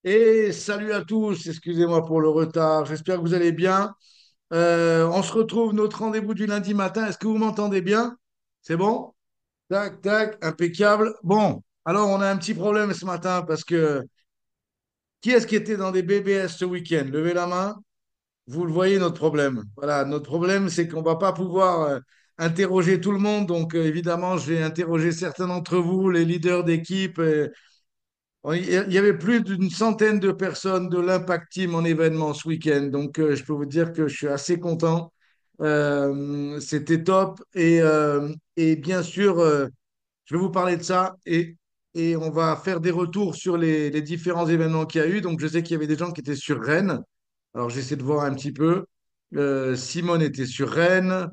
Et salut à tous, excusez-moi pour le retard, j'espère que vous allez bien. On se retrouve notre rendez-vous du lundi matin. Est-ce que vous m'entendez bien? C'est bon? Tac, tac, impeccable. Bon, alors on a un petit problème ce matin parce que qui est-ce qui était dans des BBS ce week-end? Levez la main. Vous le voyez, notre problème. Voilà, notre problème, c'est qu'on ne va pas pouvoir interroger tout le monde. Donc, évidemment, je vais interroger certains d'entre vous, les leaders d'équipe. Il y avait plus d'une centaine de personnes de l'Impact Team en événement ce week-end. Donc, je peux vous dire que je suis assez content. C'était top. Et bien sûr, je vais vous parler de ça. Et on va faire des retours sur les différents événements qu'il y a eu. Donc, je sais qu'il y avait des gens qui étaient sur Rennes. Alors, j'essaie de voir un petit peu. Simone était sur Rennes.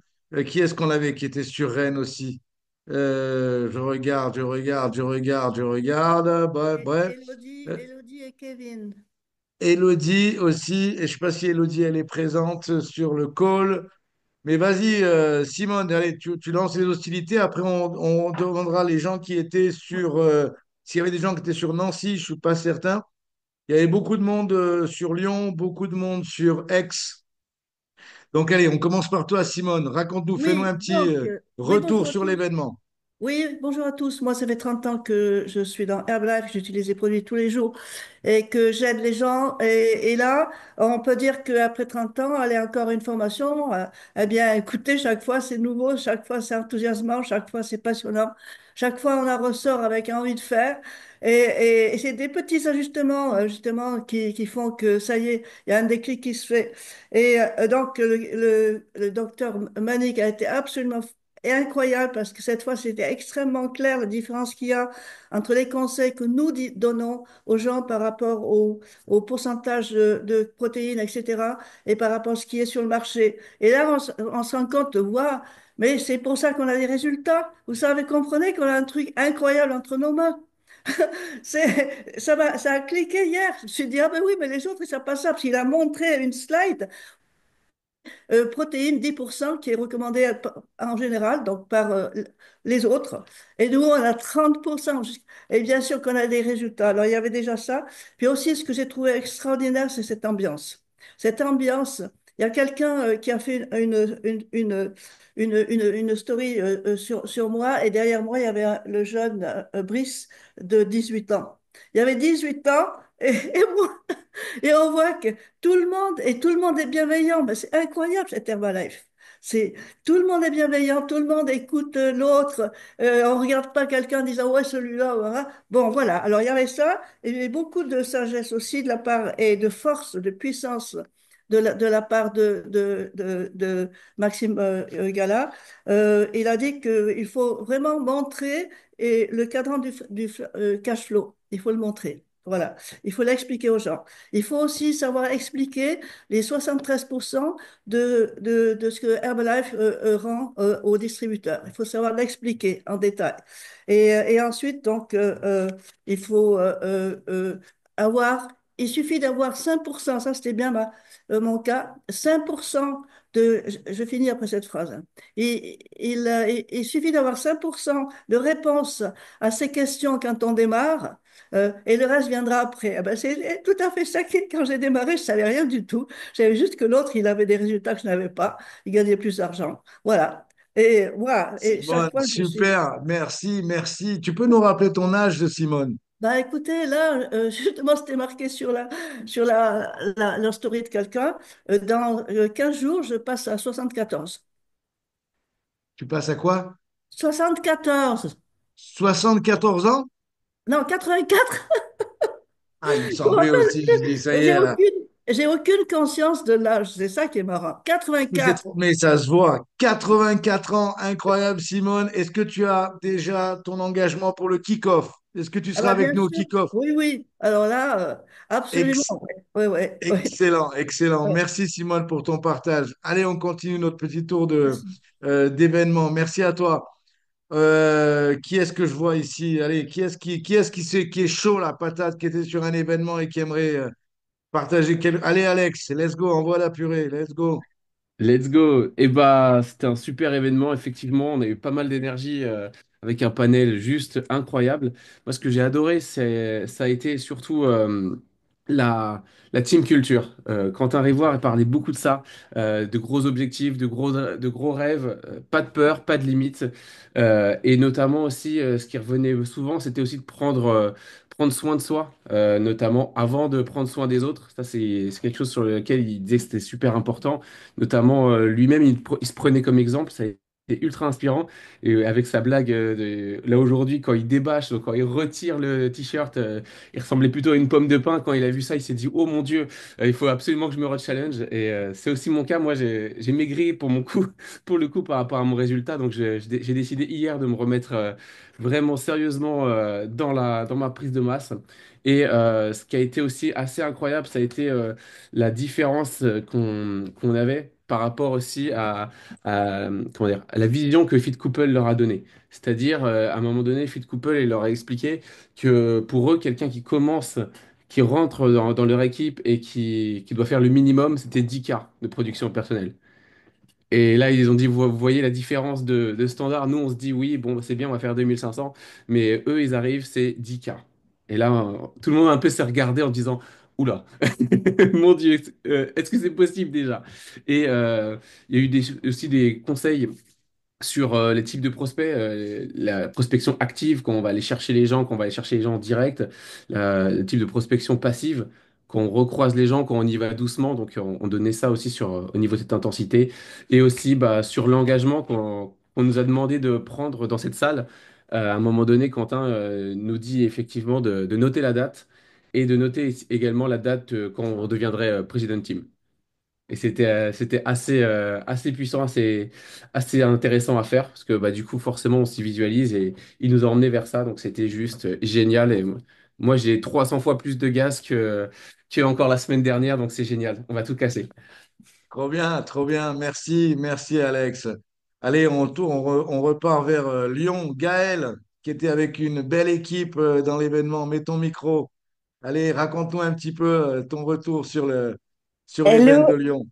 Qui est-ce qu'on avait qui était sur Rennes aussi? Je regarde. Bref, bref. Euh, Élodie et Kevin. Élodie aussi. Et je ne sais pas si Élodie, elle est présente sur le call. Mais vas-y, Simone, allez, tu lances les hostilités. Après, on demandera les gens qui étaient sur. S'il y avait des gens qui étaient sur Nancy, je ne suis pas certain. Il y avait beaucoup de monde sur Lyon, beaucoup de monde sur Aix. Donc, allez, on commence par toi, Simone. Raconte-nous, fais-nous un Oui, petit oui, retour bonjour à sur tous. l'événement. Oui, bonjour à tous. Moi, ça fait 30 ans que je suis dans Herbalife, j'utilise les produits tous les jours et que j'aide les gens. Et là, on peut dire qu'après 30 ans, aller encore une formation, eh bien, écoutez, chaque fois c'est nouveau, chaque fois c'est enthousiasmant, chaque fois c'est passionnant, chaque fois on en ressort avec envie de faire. Et c'est des petits ajustements, justement, qui font que ça y est, il y a un déclic qui se fait. Et donc, le docteur Manik a été absolument et incroyable parce que cette fois, c'était extrêmement clair la différence qu'il y a entre les conseils que nous donnons aux gens par rapport au pourcentage de protéines, etc., et par rapport à ce qui est sur le marché. Et là, on se rend compte, waouh, mais c'est pour ça qu'on a des résultats. Vous savez, comprenez qu'on a un truc incroyable entre nos mains. Ça a cliqué hier. Je me suis dit, ah ben oui, mais les autres, ils savent pas ça. Parce qu'il a montré une slide protéines 10% qui est recommandé en général, donc par les autres. Et nous, on a 30%. Et bien sûr qu'on a des résultats. Alors, il y avait déjà ça. Puis aussi, ce que j'ai trouvé extraordinaire, c'est cette ambiance. Cette ambiance, il y a quelqu'un qui a fait une story sur moi, et derrière moi, il y avait le jeune Brice de 18 ans. Il y avait 18 ans, et moi, et on voit que tout le monde est bienveillant. Ben, c'est incroyable cette Herbalife. C'est, tout le monde est bienveillant, tout le monde écoute l'autre. On regarde pas quelqu'un en disant ouais celui-là. Voilà. Bon voilà. Alors il y avait ça, et il y avait beaucoup de sagesse aussi de la part et de force, de puissance de la part de Maxime Gala. Il a dit qu'il faut vraiment montrer et le cadran du cash flow. Il faut le montrer. Voilà. Il faut l'expliquer aux gens. Il faut aussi savoir expliquer les 73% de ce que Herbalife rend aux distributeurs. Il faut savoir l'expliquer en détail. Et ensuite, donc, il faut avoir, il suffit d'avoir 5%, ça c'était bien mon cas, 5% je finis après cette phrase, hein. Il suffit d'avoir 5% de réponse à ces questions quand on démarre et le reste viendra après. Ah ben, c'est tout à fait ça quand j'ai démarré, je savais rien du tout. Je savais juste que l'autre, il avait des résultats que je n'avais pas. Il gagnait plus d'argent. Voilà. Et voilà. Et chaque Simone, fois, je suis. super. Merci, merci. Tu peux nous rappeler ton âge, Simone? Bah écoutez, là, justement, c'était marqué sur la story de quelqu'un. Dans 15 jours, je passe à 74. Tu passes à quoi? 74. 74 ans? Non, 84. Ah, il me Je me semblait rappelle aussi, je dis, plus. ça y est, là. J'ai aucune conscience de l'âge. C'est ça qui est marrant. Mais, c'est 84. trop- mais ça se voit. 84 ans, incroyable, Simone. Est-ce que tu as déjà ton engagement pour le kick-off? Est-ce que tu Ah seras bah avec bien nous au sûr. kick-off? Oui, oui. Alors là, absolument. Ex- Oui, oui, oui. Excellent, excellent. Ouais. Merci, Simone, pour ton partage. Allez, on continue notre petit tour Merci. d'événements. Merci à toi. Qui est-ce que je vois ici? Allez, qui est chaud, la patate, qui était sur un événement et qui aimerait partager Allez, Alex, let's go, envoie la purée, let's go. Let's go. Et bah, c'était un super événement. Effectivement, on a eu pas mal d'énergie avec un panel juste incroyable. Moi, ce que j'ai adoré, ça a été surtout la, la team culture. Quentin Rivoire parlait beaucoup de ça, de gros objectifs, de gros rêves, pas de peur, pas de limites. Et notamment aussi, ce qui revenait souvent, c'était aussi de prendre soin de soi, notamment avant de prendre soin des autres. Ça, c'est quelque chose sur lequel il disait que c'était super important. Notamment, lui-même, il se prenait comme exemple. Ça a été ultra inspirant. Et avec sa blague, là aujourd'hui, quand il débâche, donc quand il retire le t-shirt, il ressemblait plutôt à une pomme de pin. Quand il a vu ça, il s'est dit, oh mon Dieu, il faut absolument que je me re-challenge. Et c'est aussi mon cas. Moi, j'ai maigri pour mon coup, pour le coup, par rapport à mon résultat. Donc, j'ai décidé hier de me remettre vraiment sérieusement dans ma prise de masse. Et ce qui a été aussi assez incroyable, ça a été la différence qu'on avait par rapport aussi comment dire, à la vision que Fit Couple leur a donnée. C'est-à-dire, à un moment donné, Fit Couple, il leur a expliqué que pour eux, quelqu'un qui commence, qui rentre dans leur équipe et qui doit faire le minimum, c'était 10K de production personnelle. Et là, ils ont dit, vous voyez la différence de standard. Nous, on se dit, oui, bon, c'est bien, on va faire 2500. Mais eux, ils arrivent, c'est 10K. Et là, tout le monde un peu s'est regardé en disant, oula, mon Dieu, est-ce que c'est possible déjà? Et il y a eu aussi des conseils sur les types de prospects, la prospection active, quand on va aller chercher les gens, quand on va aller chercher les gens en direct, le type de prospection passive, quand on recroise les gens, quand on y va doucement, donc on donnait ça aussi au niveau de cette intensité, et aussi bah, sur l'engagement qu'on nous a demandé de prendre dans cette salle. À un moment donné, Quentin nous dit effectivement de noter la date et de noter également la date quand on deviendrait président team. Et c'était assez puissant, assez intéressant à faire, parce que bah, du coup, forcément, on s'y visualise et il nous a emmenés vers ça, donc c'était juste génial. Et moi, j'ai 300 fois plus de gaz que encore la semaine dernière, donc c'est génial. On va tout casser. Trop bien, trop bien. Merci, merci Alex. Allez, on repart vers Lyon. Gaël, qui était avec une belle équipe dans l'événement. Mets ton micro. Allez, raconte-nous un petit peu ton retour sur l'événement de Hello, Lyon.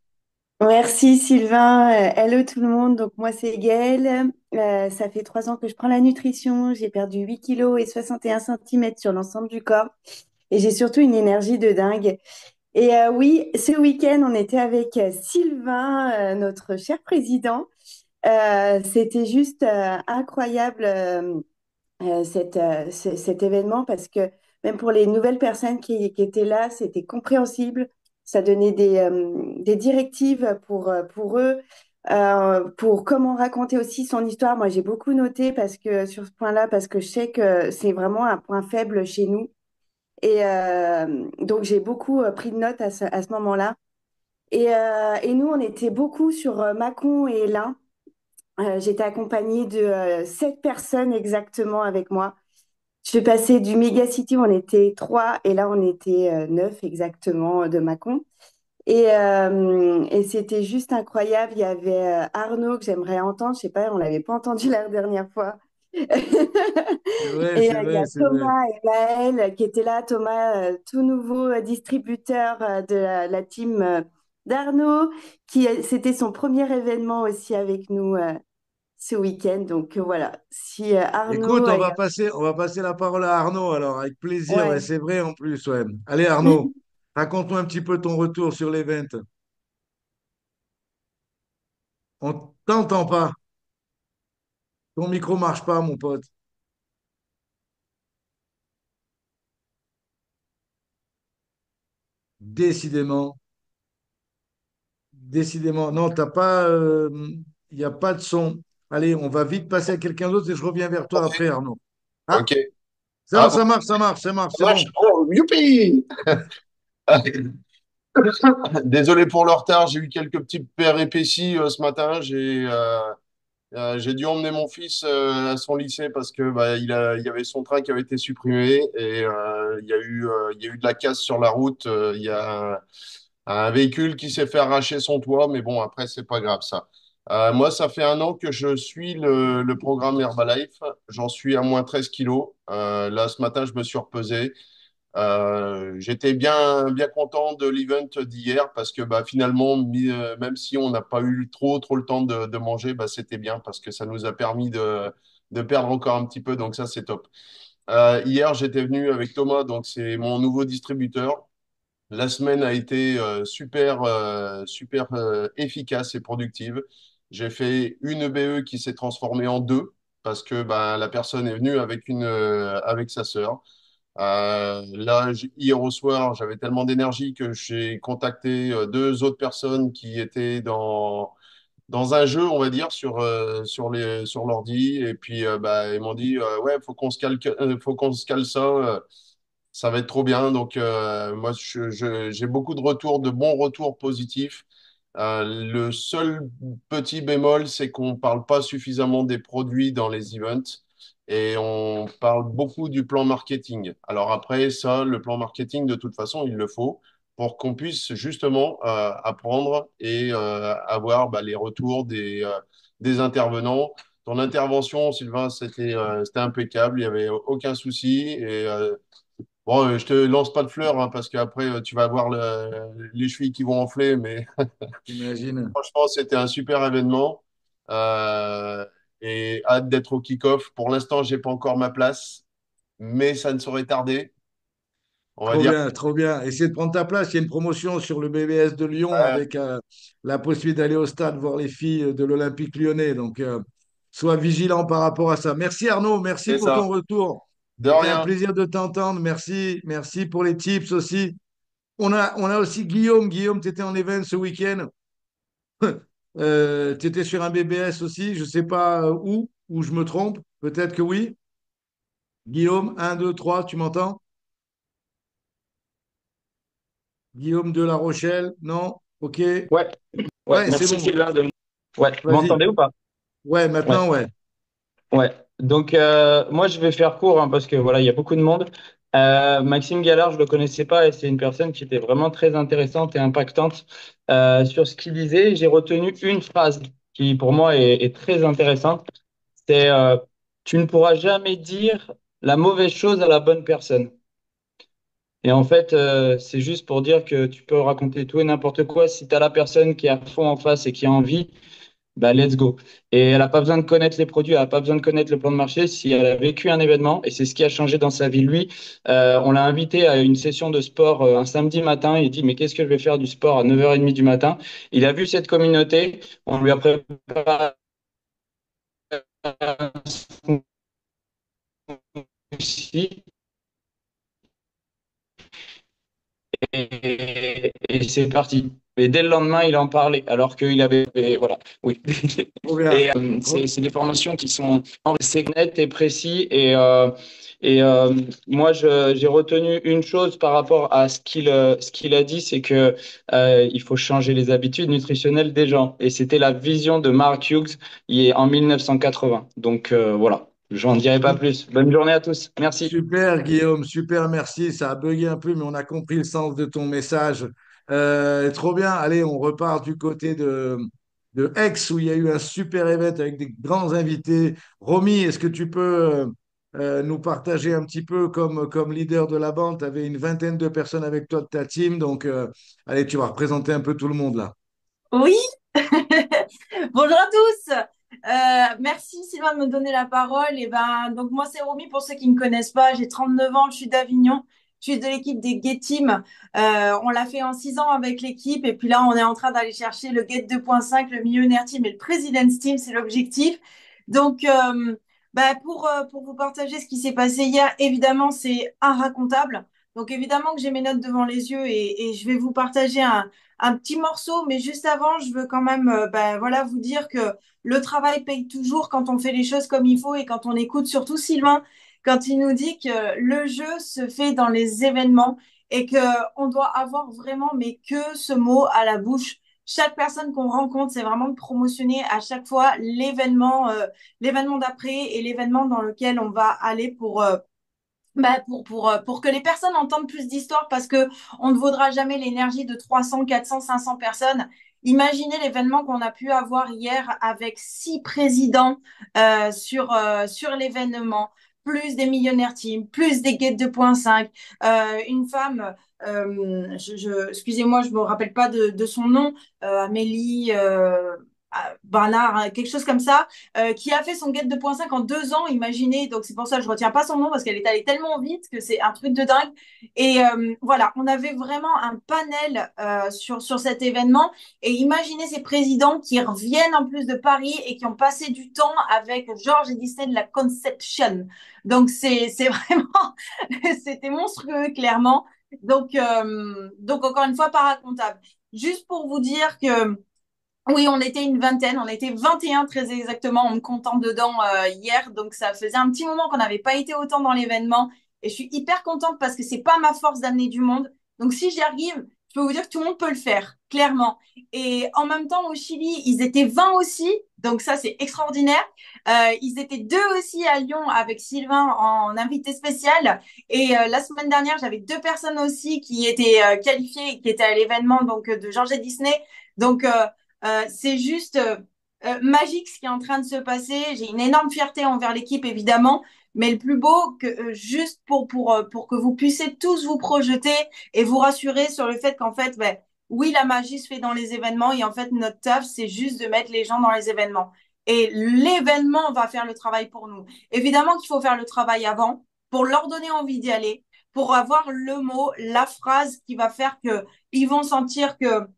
merci Sylvain. Hello tout le monde. Donc moi c'est Gaëlle. Ça fait 3 ans que je prends la nutrition. J'ai perdu 8 kilos et 61 centimètres sur l'ensemble du corps. Et j'ai surtout une énergie de dingue. Et oui, ce week-end, on était avec Sylvain, notre cher président. C'était juste incroyable. Cet événement parce que même pour les nouvelles personnes qui étaient là, c'était compréhensible. Ça donnait des directives pour eux, pour comment raconter aussi son histoire. Moi, j'ai beaucoup noté parce que sur ce point-là, parce que je sais que c'est vraiment un point faible chez nous. Et donc, j'ai beaucoup pris de notes à ce moment-là. Et nous, on était beaucoup sur Mâcon et Lin. J'étais accompagnée de 7 personnes exactement avec moi. Je suis passée du Megacity où on était trois et là on était neuf exactement de Mâcon. Et c'était juste incroyable. Il y avait Arnaud que j'aimerais entendre. Je sais pas, on l'avait pas entendu la dernière fois. C'est vrai, Et c'est il y vrai, a c'est vrai. Thomas et Maël qui étaient là. Thomas, tout nouveau distributeur de la team d'Arnaud, c'était son premier événement aussi avec nous ce week-end. Donc voilà, si Écoute, Arnaud, on va passer la parole à Arnaud alors, avec plaisir. Ouais, ouais. c'est vrai en plus, ouais. Allez Arnaud, raconte-nous un petit peu ton retour sur l'event. On t'entend pas. Ton micro marche pas, mon pote. Décidément, décidément. Non, t'as pas, il n'y a pas de son. Allez, on va vite passer à quelqu'un d'autre et je reviens vers toi après, Arnaud. Ok. Ah, Ah, ça marche, ça marche, ça marche, ça c'est marche. bon. Oh, youpi! Désolé pour le retard, j'ai eu quelques petites péripéties ce matin. J'ai dû emmener mon fils à son lycée parce que bah, il y avait son train qui avait été supprimé et il y a eu de la casse sur la route. Il y a un véhicule qui s'est fait arracher son toit, mais bon, après, c'est pas grave ça. Moi, ça fait 1 an que je suis le programme Herbalife. J'en suis à moins 13 kilos. Là, ce matin, je me suis repesé. J'étais bien content de l'event d'hier parce que bah, finalement, même si on n'a pas eu trop le temps de manger, bah, c'était bien parce que ça nous a permis de perdre encore un petit peu. Donc ça, c'est top. Hier, j'étais venu avec Thomas, donc c'est mon nouveau distributeur. La semaine a été super efficace et productive. J'ai fait une BE qui s'est transformée en deux parce que ben, la personne est venue avec avec sa sœur. Là, hier au soir, j'avais tellement d'énergie que j'ai contacté deux autres personnes qui étaient dans un jeu, on va dire, sur l'ordi. Et puis, bah, ils m'ont dit, ouais, faut qu'on se cale ça. Ça va être trop bien. Donc, moi, j'ai beaucoup de retours, de bons retours positifs. Le seul petit bémol, c'est qu'on parle pas suffisamment des produits dans les events et on parle beaucoup du plan marketing. Alors après, ça, le plan marketing, de toute façon, il le faut pour qu'on puisse justement apprendre et avoir bah, les retours des intervenants. Ton intervention, Sylvain, c'était impeccable, il n'y avait aucun souci. Et bon, je te lance pas de fleurs hein, parce qu'après, tu vas avoir les chevilles qui vont enfler, mais J'imagine. franchement, c'était un super événement. Euh, et hâte d'être au kick-off. Pour l'instant, j'ai pas encore ma place, mais ça ne saurait tarder. On va Trop dire. bien, trop bien. Essaie de prendre ta place. Il y a une promotion sur le BBS de Lyon Ouais, avec la possibilité d'aller au stade voir les filles de l'Olympique lyonnais. Donc, sois vigilant par rapport à ça. Merci Arnaud, merci c'est pour ton ça. retour. De C'était un rien. plaisir de t'entendre. Merci, merci pour les tips aussi. On a aussi Guillaume. Guillaume, tu étais en event ce week-end. Tu étais sur un BBS aussi. Je ne sais pas où je me trompe. Peut-être que oui. Guillaume, un, 2, 3. Tu m'entends? Guillaume de La Rochelle, non? Ok. Ouais, ouais, Ouais, c'est merci bon. Sylvain. Ouais, vous Vas-y. m'entendez ou pas? Ouais, Ouais, maintenant, ouais. ouais. Donc, moi, je vais faire court hein, parce que voilà, il y a beaucoup de monde. Maxime Gallard, je le connaissais pas et c'est une personne qui était vraiment très intéressante et impactante sur ce qu'il disait. J'ai retenu une phrase qui, pour moi, est très intéressante. C'est tu ne pourras jamais dire la mauvaise chose à la bonne personne. Et en fait, c'est juste pour dire que tu peux raconter tout et n'importe quoi. Si tu as la personne qui est à fond en face et qui a envie, bah, let's go. Et elle n'a pas besoin de connaître les produits, elle n'a pas besoin de connaître le plan de marché. Si elle a vécu un événement, et c'est ce qui a changé dans sa vie, lui, on l'a invité à une session de sport un samedi matin. Il dit, mais qu'est-ce que je vais faire du sport à 9h30 du matin? Il a vu cette communauté, on lui a préparé un souci, et c'est parti. Et dès le lendemain, il en parlait, alors qu'il avait, et voilà, oui. Trop bien. Et Trop- c'est des formations qui sont c'est net et précis. Et moi, j'ai retenu une chose par rapport à ce qu'il a dit, c'est que il faut changer les habitudes nutritionnelles des gens. Et c'était la vision de Mark Hughes en 1980. Donc voilà, j'en dirai pas plus. Bonne journée à tous. Merci. Super, Guillaume, super, merci. Ça a bugué un peu, mais on a compris le sens de ton message. Trop bien. Allez, on repart du côté de Aix, où il y a eu un super event avec des grands invités. Romy, est-ce que tu peux nous partager un petit peu comme leader de la bande? Tu avais une vingtaine de personnes avec toi de ta team, donc allez, tu vas représenter un peu tout le monde là. Oui, bonjour à tous. Merci Sylvain de me donner la parole. Et ben, donc moi c'est Romy pour ceux qui ne me connaissent pas. J'ai 39 ans, je suis d'Avignon. Je suis de l'équipe des Get Team. On l'a fait en 6 ans avec l'équipe et puis là on est en train d'aller chercher le Get 2.5, le Millionaire Team et le President's Team, c'est l'objectif. Donc bah, pour vous partager ce qui s'est passé hier, évidemment c'est irracontable. Donc évidemment que j'ai mes notes devant les yeux et je vais vous partager un petit morceau, mais juste avant, je veux quand même ben, voilà, vous dire que le travail paye toujours quand on fait les choses comme il faut et quand on écoute surtout Sylvain, quand il nous dit que le jeu se fait dans les événements et que on doit avoir vraiment, mais que ce mot à la bouche. Chaque personne qu'on rencontre, c'est vraiment de promotionner à chaque fois l'événement d'après et l'événement dans lequel on va aller pour que les personnes entendent plus d'histoires parce que on ne vaudra jamais l'énergie de 300, 400, 500 personnes. Imaginez l'événement qu'on a pu avoir hier avec 6 présidents sur l'événement, plus des millionnaires team, plus des Get 2.5, une femme, excusez-moi, je me rappelle pas de son nom, Amélie, Bernard, hein, quelque chose comme ça, qui a fait son Get 2.5 en 2 ans, imaginez. Donc c'est pour ça que je retiens pas son nom parce qu'elle est allée tellement vite que c'est un truc de dingue. Et voilà, on avait vraiment un panel sur cet événement. Et imaginez ces présidents qui reviennent en plus de Paris et qui ont passé du temps avec Georges et Disney de la Conception. Donc c'est vraiment, c'était monstrueux, clairement. Donc encore une fois, pas racontable. Juste pour vous dire que oui, on était une vingtaine, on était 21 très exactement, en me comptant dedans hier, donc ça faisait un petit moment qu'on n'avait pas été autant dans l'événement, et je suis hyper contente parce que c'est pas ma force d'amener du monde, donc si j'y arrive, je peux vous dire que tout le monde peut le faire, clairement. Et en même temps, au Chili, ils étaient 20 aussi, donc ça c'est extraordinaire. Ils étaient 2 aussi à Lyon avec Sylvain en invité spécial, et la semaine dernière, j'avais 2 personnes aussi qui étaient qualifiées, qui étaient à l'événement donc de Georges et Disney, donc c'est juste magique ce qui est en train de se passer. J'ai une énorme fierté envers l'équipe, évidemment, mais le plus beau, juste pour que vous puissiez tous vous projeter et vous rassurer sur le fait qu'en fait, ben, oui, la magie se fait dans les événements et en fait, notre taf, c'est juste de mettre les gens dans les événements. Et l'événement va faire le travail pour nous. Évidemment qu'il faut faire le travail avant pour leur donner envie d'y aller, pour avoir le mot, la phrase qui va faire que ils vont sentir que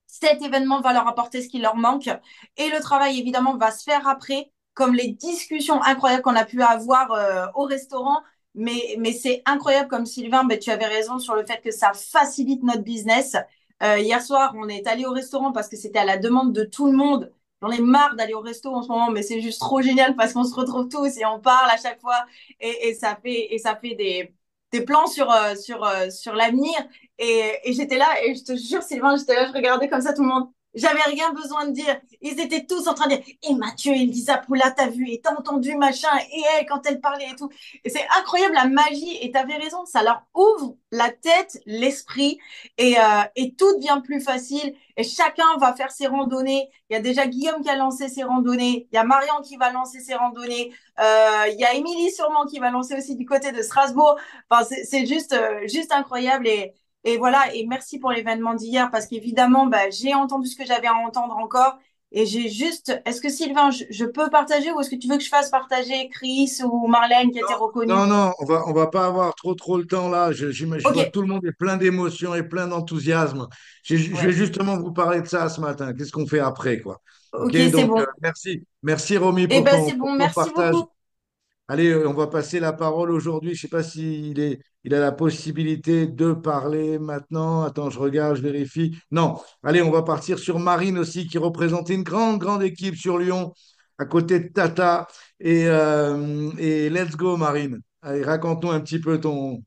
cet événement va leur apporter ce qui leur manque. Et le travail, évidemment, va se faire après, comme les discussions incroyables qu'on a pu avoir au restaurant. Mais c'est incroyable, comme Sylvain, ben, tu avais raison sur le fait que ça facilite notre business. Hier soir, on est allé au restaurant parce que c'était à la demande de tout le monde. J'en ai marre d'aller au resto en ce moment, mais c'est juste trop génial parce qu'on se retrouve tous et on parle à chaque fois et ça fait des plans sur l'avenir. Et j'étais là, et je te jure, Sylvain, j'étais là, je regardais comme ça tout le monde. J'avais rien besoin de dire. Ils étaient tous en train de dire, et Mathieu, Elisa Poula, t'as vu, et t'as entendu, machin, et elle, quand elle parlait et tout. Et c'est incroyable, la magie, et t'avais raison, ça leur ouvre la tête, l'esprit, et tout devient plus facile, et chacun va faire ses randonnées. Il y a déjà Guillaume qui a lancé ses randonnées, il y a Marion qui va lancer ses randonnées, il y a Émilie sûrement qui va lancer aussi du côté de Strasbourg. Enfin, c'est juste incroyable, et voilà, et merci pour l'événement d'hier parce qu'évidemment, bah, j'ai entendu ce que j'avais à entendre encore et j'ai juste. Est-ce que Sylvain, je peux partager ou est-ce que tu veux que je fasse partager Chris ou Marlène qui a été reconnue? Non, non, on va pas avoir trop le temps là. Je Ok, vois que tout le monde est plein d'émotions et plein d'enthousiasme. Je vais ouais, justement vous parler de ça ce matin. Qu'est-ce qu'on fait après, quoi? Ok, ok, c'est donc bon. merci. Merci Romy Eh ben, c'est pour bon, ton merci partage. beaucoup. Allez, on va passer la parole aujourd'hui. Je sais pas il a la possibilité de parler maintenant. Attends, je regarde, je vérifie. Non. Allez, on va partir sur Marine aussi, qui représente une grande équipe sur Lyon, à côté de Tata. Et let's go, Marine. Allez, raconte-nous un petit peu ton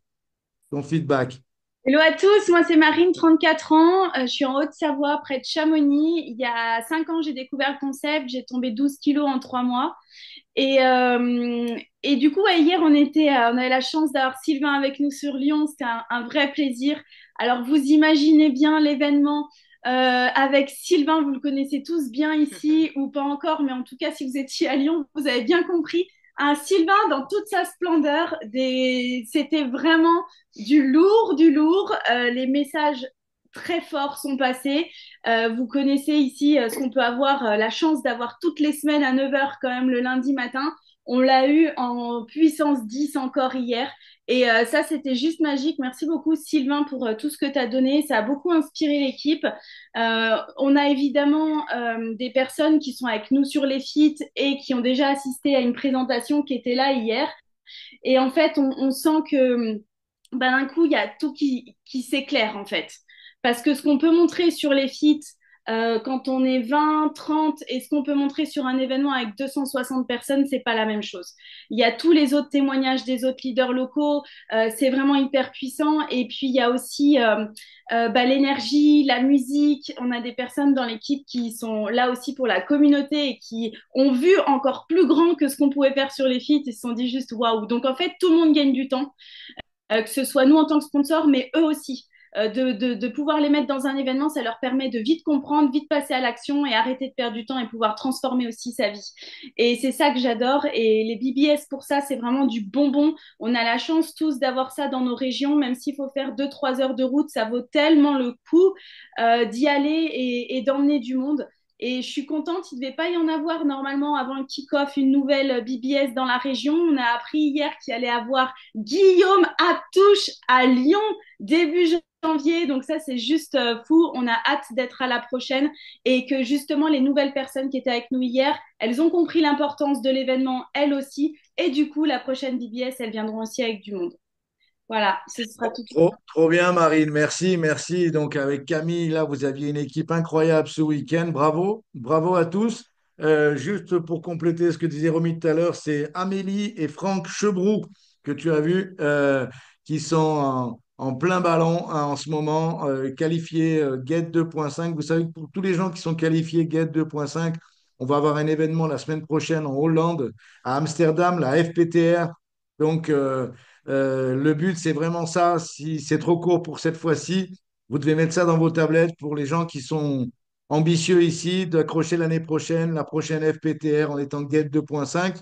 feedback. Hello à tous, moi c'est Marine, 34 ans, je suis en Haute-Savoie, près de Chamonix. Il y a 5 ans, j'ai découvert le concept, j'ai tombé 12 kilos en 3 mois. Et du coup, ouais, hier, on avait la chance d'avoir Sylvain avec nous sur Lyon, c'était un vrai plaisir. Alors, vous imaginez bien l'événement avec Sylvain, vous le connaissez tous bien ici, ou pas encore, mais en tout cas, si vous étiez à Lyon, vous avez bien compris. Un Sylvain dans toute sa splendeur, c'était vraiment du lourd, du lourd. Les messages très forts sont passés. Vous connaissez ici ce qu'on peut avoir la chance d'avoir toutes les semaines à 9 heures quand même le lundi matin. On l'a eu en puissance 10 encore hier. Et ça, c'était juste magique. Merci beaucoup, Sylvain, pour tout ce que tu as donné. Ça a beaucoup inspiré l'équipe. On a évidemment des personnes qui sont avec nous sur les feats et qui ont déjà assisté à une présentation qui était là hier. Et en fait, on sent que ben, d'un coup, il y a tout qui s'éclaire, en fait. Parce que ce qu'on peut montrer sur les feats quand on est 20, 30, et ce qu'on peut montrer sur un événement avec 260 personnes, c'est pas la même chose. Il y a tous les autres témoignages des autres leaders locaux, c'est vraiment hyper puissant. Et puis, il y a aussi bah, l'énergie, la musique. On a des personnes dans l'équipe qui sont là aussi pour la communauté et qui ont vu encore plus grand que ce qu'on pouvait faire sur les feats et se sont dit juste waouh. Donc, en fait, tout le monde gagne du temps, que ce soit nous en tant que sponsors, mais eux aussi. De pouvoir les mettre dans un événement, ça leur permet de vite comprendre, vite passer à l'action et arrêter de perdre du temps et pouvoir transformer aussi sa vie. Et c'est ça que j'adore. Et les BBS, pour ça, c'est vraiment du bonbon. On a la chance tous d'avoir ça dans nos régions, même s'il faut faire 2-3 heures de route, ça vaut tellement le coup d'y aller et d'emmener du monde. Et je suis contente, il ne devait pas y en avoir normalement avant le kick-off une nouvelle BBS dans la région. On a appris hier qu'il allait avoir Guillaume Atouche à Lyon début janvier. Donc ça, c'est juste fou. On a hâte d'être à la prochaine et que justement les nouvelles personnes qui étaient avec nous hier, elles ont compris l'importance de l'événement, elles aussi. Et du coup, la prochaine BBS, elles viendront aussi avec du monde. Voilà, ce sera tout. Trop bien, Marine. Merci, merci. Donc, avec Camille, là, vous aviez une équipe incroyable ce week-end. Bravo, bravo à tous. Juste pour compléter ce que disait Romy tout à l'heure, c'est Amélie et Franck Chebroux que tu as vus, qui sont en plein ballon hein, en ce moment, qualifiés GET 2.5. Vous savez que pour tous les gens qui sont qualifiés GET 2.5, on va avoir un événement la semaine prochaine en Hollande, à Amsterdam, la FPTR. Donc, le but, c'est vraiment ça. Si c'est trop court pour cette fois-ci, vous devez mettre ça dans vos tablettes pour les gens qui sont ambitieux ici, d'accrocher l'année prochaine, la prochaine FPTR en étant GET 2.5.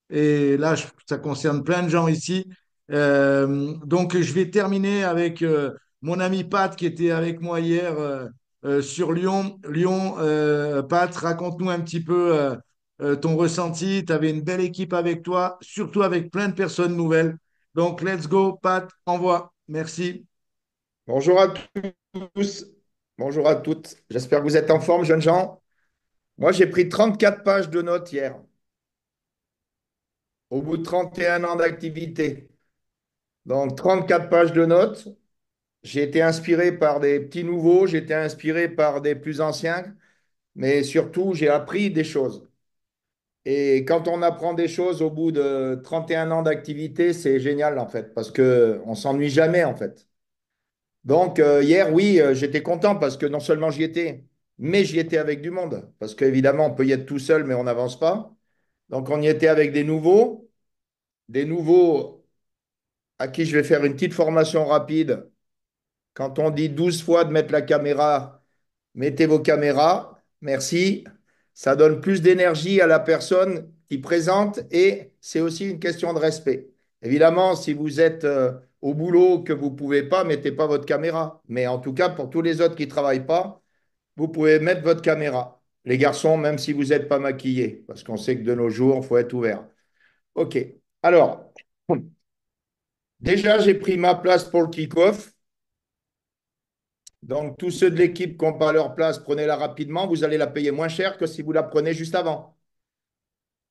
Et là, ça concerne plein de gens ici. Donc, je vais terminer avec mon ami Pat qui était avec moi hier sur Lyon. Lyon, Pat, raconte-nous un petit peu ton ressenti. Tu avais une belle équipe avec toi, surtout avec plein de personnes nouvelles. Donc, let's go, Pat, envoie. Merci. Bonjour à tous, bonjour à toutes. J'espère que vous êtes en forme, jeunes gens. Moi, j'ai pris 34 pages de notes hier, au bout de 31 ans d'activité. Donc, 34 pages de notes. J'ai été inspiré par des petits nouveaux, j'ai été inspiré par des plus anciens, mais surtout, j'ai appris des choses. Et quand on apprend des choses au bout de 31 ans d'activité, c'est génial, en fait, parce qu'on ne s'ennuie jamais, en fait. Donc, hier, oui, j'étais content parce que non seulement j'y étais, mais j'y étais avec du monde. Parce qu'évidemment, on peut y être tout seul, mais on n'avance pas. Donc, on y était avec des nouveaux à qui je vais faire une petite formation rapide. Quand on dit 12 fois de mettre la caméra, mettez vos caméras. Merci. Ça donne plus d'énergie à la personne qui présente et c'est aussi une question de respect. Évidemment, si vous êtes au boulot que vous ne pouvez pas, mettez pas votre caméra. Mais en tout cas, pour tous les autres qui ne travaillent pas, vous pouvez mettre votre caméra. Les garçons, même si vous n'êtes pas maquillés, parce qu'on sait que de nos jours, il faut être ouvert. OK. Alors, déjà, j'ai pris ma place pour le kick-off. Donc, tous ceux de l'équipe qui n'ont pas leur place, prenez-la rapidement. Vous allez la payer moins cher que si vous la prenez juste avant.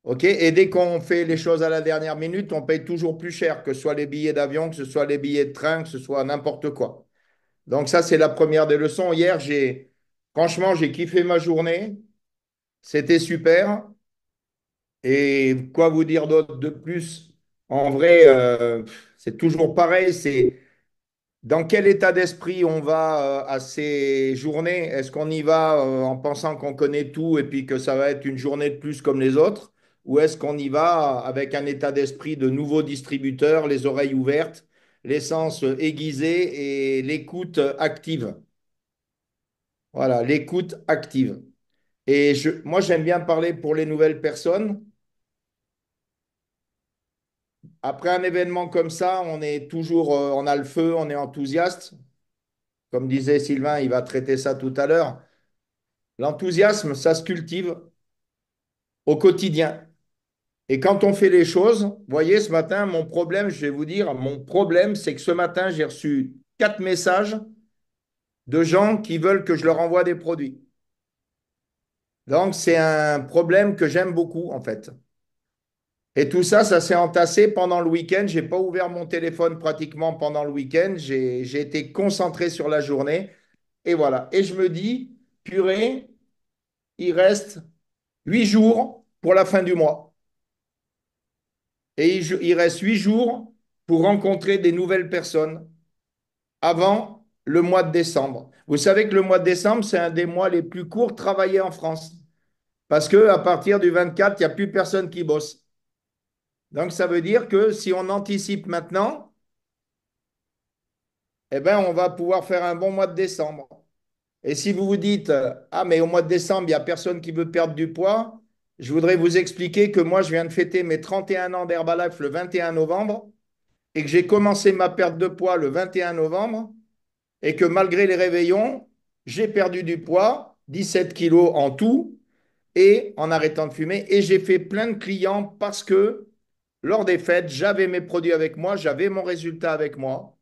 OK? Et dès qu'on fait les choses à la dernière minute, on paye toujours plus cher, que ce soit les billets d'avion, que ce soit les billets de train, que ce soit n'importe quoi. Donc, ça, c'est la première des leçons. Hier, franchement, j'ai kiffé ma journée. C'était super. Et quoi vous dire d'autre de plus? En vrai, c'est toujours pareil. C'est dans quel état d'esprit on va à ces journées? Est-ce qu'on y va en pensant qu'on connaît tout et puis que ça va être une journée de plus comme les autres? Ou est-ce qu'on y va avec un état d'esprit de nouveau distributeur, les oreilles ouvertes, l'essence aiguisée et l'écoute active? Voilà, l'écoute active. Et moi, j'aime bien parler pour les nouvelles personnes. Après un événement comme ça, on est toujours, on a le feu, on est enthousiaste. Comme disait Sylvain, il va traiter ça tout à l'heure. L'enthousiasme, ça se cultive au quotidien. Et quand on fait les choses, vous voyez, ce matin, mon problème, je vais vous dire, mon problème, c'est que ce matin, j'ai reçu 4 messages de gens qui veulent que je leur envoie des produits. Donc, c'est un problème que j'aime beaucoup, en fait. Et tout ça, ça s'est entassé pendant le week-end. Je n'ai pas ouvert mon téléphone pratiquement pendant le week-end. J'ai été concentré sur la journée. Et voilà. Et je me dis, purée, il reste 8 jours pour la fin du mois. Et il reste 8 jours pour rencontrer des nouvelles personnes avant le mois de décembre. Vous savez que le mois de décembre, c'est un des mois les plus courts travaillés en France. Parce qu'à partir du 24, il n'y a plus personne qui bosse. Donc, ça veut dire que si on anticipe maintenant, eh ben, on va pouvoir faire un bon mois de décembre. Et si vous vous dites, ah, mais au mois de décembre, il n'y a personne qui veut perdre du poids, je voudrais vous expliquer que moi, je viens de fêter mes 31 ans d'Herbalife le 21 novembre et que j'ai commencé ma perte de poids le 21 novembre et que malgré les réveillons, j'ai perdu du poids 17 kilos en tout et en arrêtant de fumer. Et j'ai fait plein de clients parce que lors des fêtes, j'avais mes produits avec moi, j'avais mon résultat avec moi.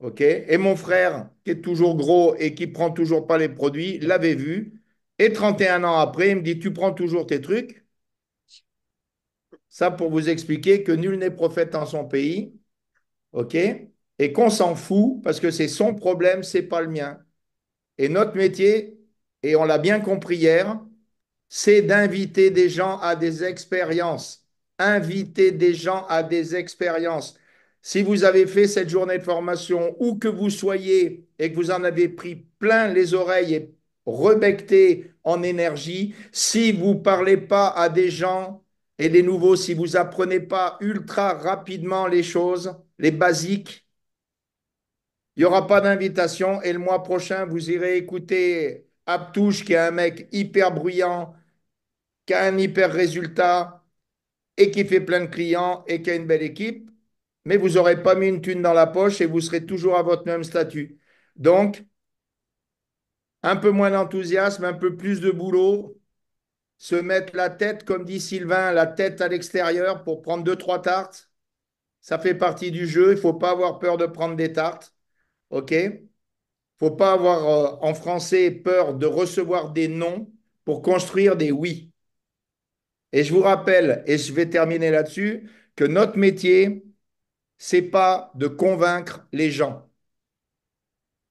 OK? Et mon frère, qui est toujours gros et qui prend toujours pas les produits, l'avait vu. Et 31 ans après, il me dit, tu prends toujours tes trucs. Ça pour vous expliquer que nul n'est prophète en son pays. OK? Et qu'on s'en fout parce que c'est son problème, c'est pas le mien. Et notre métier, et on l'a bien compris hier, c'est d'inviter des gens à des expériences. Inviter des gens à des expériences. Si vous avez fait cette journée de formation, où que vous soyez, et que vous en avez pris plein les oreilles et rebecté en énergie, si vous ne parlez pas à des gens et les nouveaux, si vous apprenez pas ultra rapidement les choses, les basiques, il n'y aura pas d'invitation. Et le mois prochain, vous irez écouter Aptouche, qui est un mec hyper bruyant, qui a un hyper résultat et qui fait plein de clients et qui a une belle équipe, mais vous n'aurez pas mis une thune dans la poche et vous serez toujours à votre même statut. Donc, un peu moins d'enthousiasme, un peu plus de boulot, se mettre la tête, comme dit Sylvain, la tête à l'extérieur pour prendre deux, trois tartes. Ça fait partie du jeu. Il ne faut pas avoir peur de prendre des tartes. OK? Il ne faut pas avoir, en français, peur de recevoir des non pour construire des oui. Et je vous rappelle, et je vais terminer là-dessus, que notre métier, c'est pas de convaincre les gens.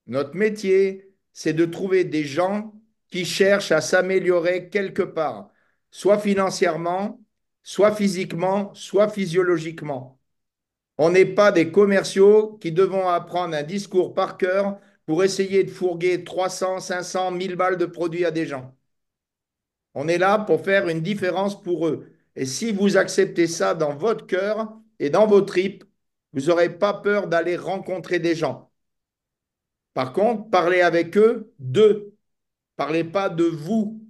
Notre métier, c'est de trouver des gens qui cherchent à s'améliorer quelque part, soit financièrement, soit physiquement, soit physiologiquement. On n'est pas des commerciaux qui devons apprendre un discours par cœur pour essayer de fourguer 300, 500, 1000 balles de produits à des gens. On est là pour faire une différence pour eux. Et si vous acceptez ça dans votre cœur et dans vos tripes, vous n'aurez pas peur d'aller rencontrer des gens. Par contre, parlez avec eux d'eux. Parlez pas de vous.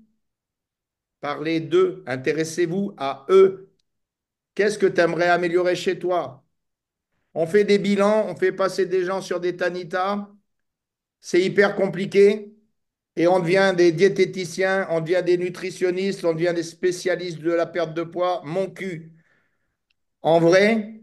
Parlez d'eux. Intéressez-vous à eux. Qu'est-ce que tu aimerais améliorer chez toi? On fait des bilans, on fait passer des gens sur des tanitas. C'est hyper compliqué. Et on devient des diététiciens, on devient des nutritionnistes, on devient des spécialistes de la perte de poids. Mon cul. En vrai,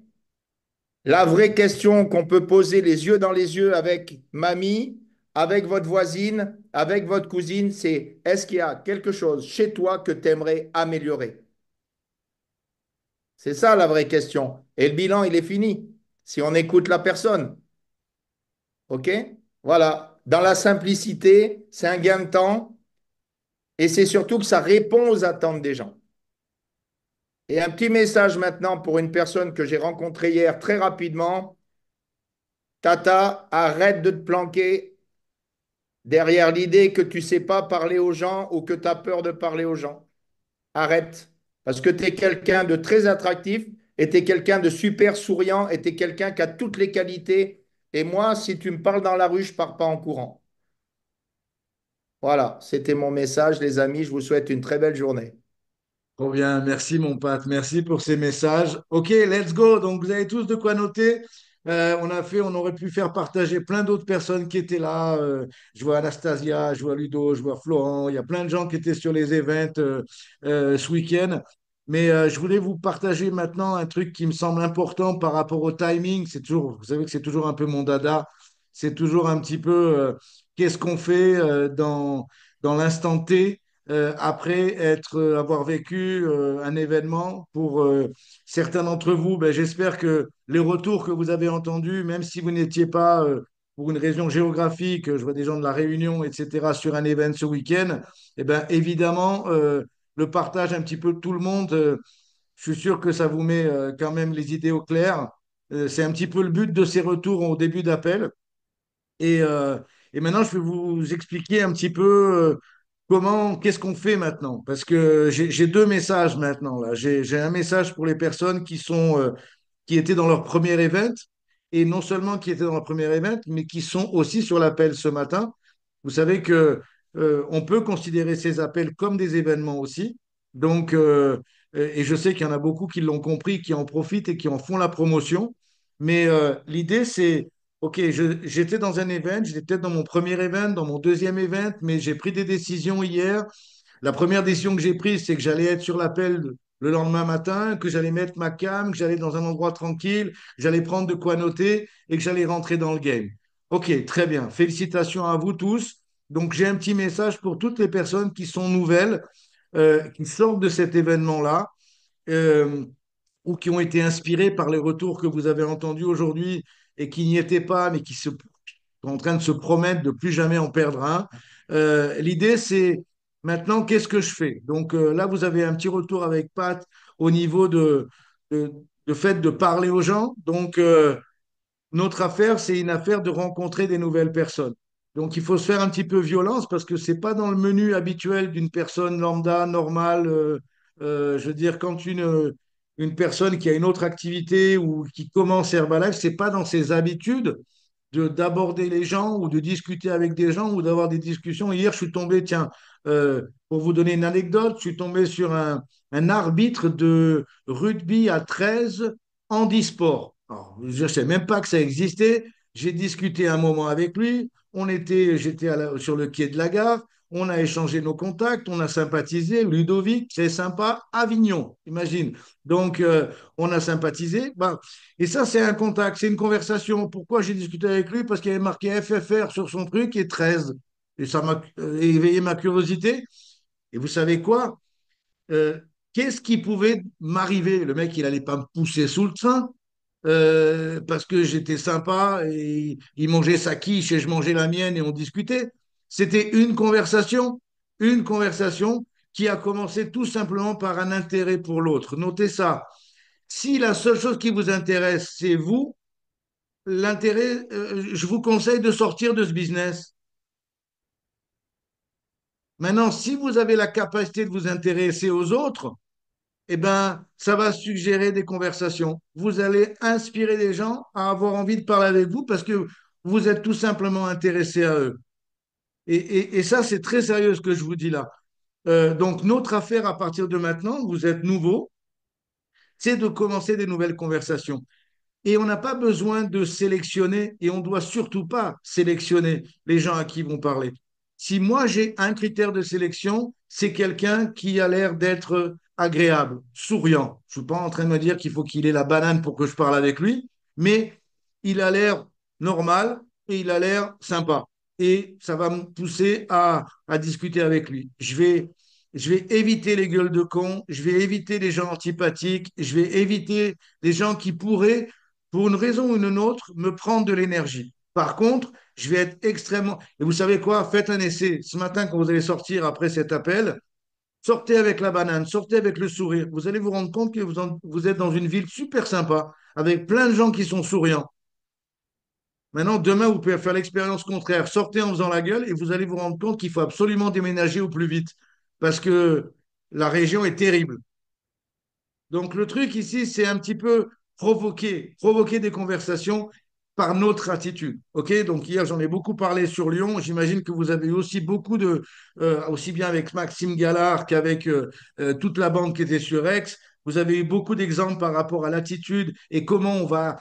la vraie question qu'on peut poser les yeux dans les yeux avec mamie, avec votre voisine, avec votre cousine, c'est est-ce qu'il y a quelque chose chez toi que tu aimerais améliorer? C'est ça la vraie question. Et le bilan, il est fini si on écoute la personne. OK? Voilà. Dans la simplicité, c'est un gain de temps et c'est surtout que ça répond aux attentes des gens. Et un petit message maintenant pour une personne que j'ai rencontrée hier très rapidement. Tata, arrête de te planquer derrière l'idée que tu ne sais pas parler aux gens ou que tu as peur de parler aux gens. Arrête. Parce que tu es quelqu'un de très attractif et tu es quelqu'un de super souriant et tu es quelqu'un qui a toutes les qualités. Et moi, si tu me parles dans la rue, je ne pars pas en courant. Voilà, c'était mon message, les amis. Je vous souhaite une très belle journée. Trop bien, merci mon pote, merci pour ces messages. Ok, let's go. Donc vous avez tous de quoi noter. On aurait pu faire partager plein d'autres personnes qui étaient là. Je vois Anastasia, je vois Ludo, je vois Florent. Il y a plein de gens qui étaient sur les events ce week-end. Mais je voulais vous partager maintenant un truc qui me semble important par rapport au timing. C'est toujours, vous savez que c'est toujours un peu mon dada. C'est toujours un petit peu qu'est-ce qu'on fait dans l'instant T après avoir vécu un événement. Pour certains d'entre vous, ben, j'espère que les retours que vous avez entendus, même si vous n'étiez pas pour une région géographique, je vois des gens de la Réunion, etc., sur un événement ce week-end, eh ben, évidemment, le partage un petit peu de tout le monde, je suis sûr que ça vous met quand même les idées au clair. C'est un petit peu le but de ces retours au début d'appel. Et, euh, et maintenant, je vais vous expliquer un petit peu qu'est-ce qu'on fait maintenant. Parce que j'ai deux messages maintenant là. J'ai un message pour les personnes qui étaient dans leur premier event, et non seulement qui étaient dans leur premier event, mais qui sont aussi sur l'appel ce matin. Vous savez que on peut considérer ces appels comme des événements aussi. Donc, et je sais qu'il y en a beaucoup qui l'ont compris, qui en profitent et qui en font la promotion. Mais l'idée, c'est Ok, j'étais dans un event, j'étais peut-être dans mon premier event, dans mon deuxième event, mais j'ai pris des décisions hier. La première décision que j'ai prise, c'est que j'allais être sur l'appel le lendemain matin, que j'allais mettre ma cam, que j'allais dans un endroit tranquille, que j'allais prendre de quoi noter et que j'allais rentrer dans le game. Ok, très bien. Félicitations à vous tous. Donc, j'ai un petit message pour toutes les personnes qui sont nouvelles, qui sortent de cet événement-là. Euh, ou qui ont été inspirés par les retours que vous avez entendus aujourd'hui et qui n'y étaient pas, mais qui sont en train de se promettre de plus jamais en perdre un. L'idée, c'est maintenant, qu'est-ce que je fais? Donc là, vous avez un petit retour avec Pat au niveau de, de fait de parler aux gens. Donc, notre affaire, c'est une affaire de rencontrer des nouvelles personnes. Donc, il faut se faire un petit peu violence parce que c'est pas dans le menu habituel d'une personne lambda, normale. Je veux dire, quand une personne qui a une autre activité ou qui commence Herbalife, c'est pas dans ses habitudes d'aborder les gens ou de discuter avec des gens ou d'avoir des discussions. Hier, je suis tombé, tiens, pour vous donner une anecdote, je suis tombé sur un arbitre de rugby à 13 handisport. Alors, je ne sais même pas que ça existait. J'ai discuté un moment avec lui. J'étais sur le quai de la gare. On a échangé nos contacts. On a sympathisé. Ludovic, c'est sympa. Avignon, imagine. Donc, on a sympathisé. Bah, et ça, c'est un contact, c'est une conversation. Pourquoi j'ai discuté avec lui? Parce qu'il avait marqué FFR sur son truc et 13. Et ça m'a éveillé ma curiosité. Et vous savez quoi? Euh, Qu'est-ce qui pouvait m'arriver? Le mec, il n'allait pas me pousser sous le train parce que j'étais sympa et il mangeait sa quiche et je mangeais la mienne et on discutait. C'était une conversation qui a commencé tout simplement par un intérêt pour l'autre. Notez ça. Si la seule chose qui vous intéresse, c'est vous, je vous conseille de sortir de ce business. Maintenant, si vous avez la capacité de vous intéresser aux autres, eh ben, ça va suggérer des conversations. Vous allez inspirer les gens à avoir envie de parler avec vous parce que vous êtes tout simplement intéressé à eux. Et ça, c'est très sérieux ce que je vous dis là. Donc, notre affaire à partir de maintenant, vous êtes nouveau, c'est de commencer des nouvelles conversations. Et on n'a pas besoin de sélectionner, et on ne doit surtout pas sélectionner les gens à qui vont parler. Si moi j'ai un critère de sélection, c'est quelqu'un qui a l'air d'être agréable, souriant. Je ne suis pas en train de me dire qu'il faut qu'il ait la banane pour que je parle avec lui, mais il a l'air normal et il a l'air sympa. Et ça va me pousser à discuter avec lui. Je vais éviter les gueules de con, je vais éviter les gens antipathiques, je vais éviter les gens qui pourraient pour une raison ou une autre, me prendre de l'énergie. Par contre, je vais être extrêmement... Et vous savez quoi? Faites un essai. Ce matin, quand vous allez sortir après cet appel, sortez avec la banane, sortez avec le sourire. Vous allez vous rendre compte que vous êtes dans une ville super sympa, avec plein de gens qui sont souriants. Maintenant, demain, vous pouvez faire l'expérience contraire. Sortez en faisant la gueule et vous allez vous rendre compte qu'il faut absolument déménager au plus vite parce que la région est terrible. Donc le truc ici, c'est un petit peu provoquer des conversations par notre attitude. OK? Donc hier, j'en ai beaucoup parlé sur Lyon. J'imagine que vous avez eu aussi beaucoup aussi bien avec Maxime Gallard qu'avec toute la bande qui était sur Aix, vous avez eu beaucoup d'exemples par rapport à l'attitude et comment on va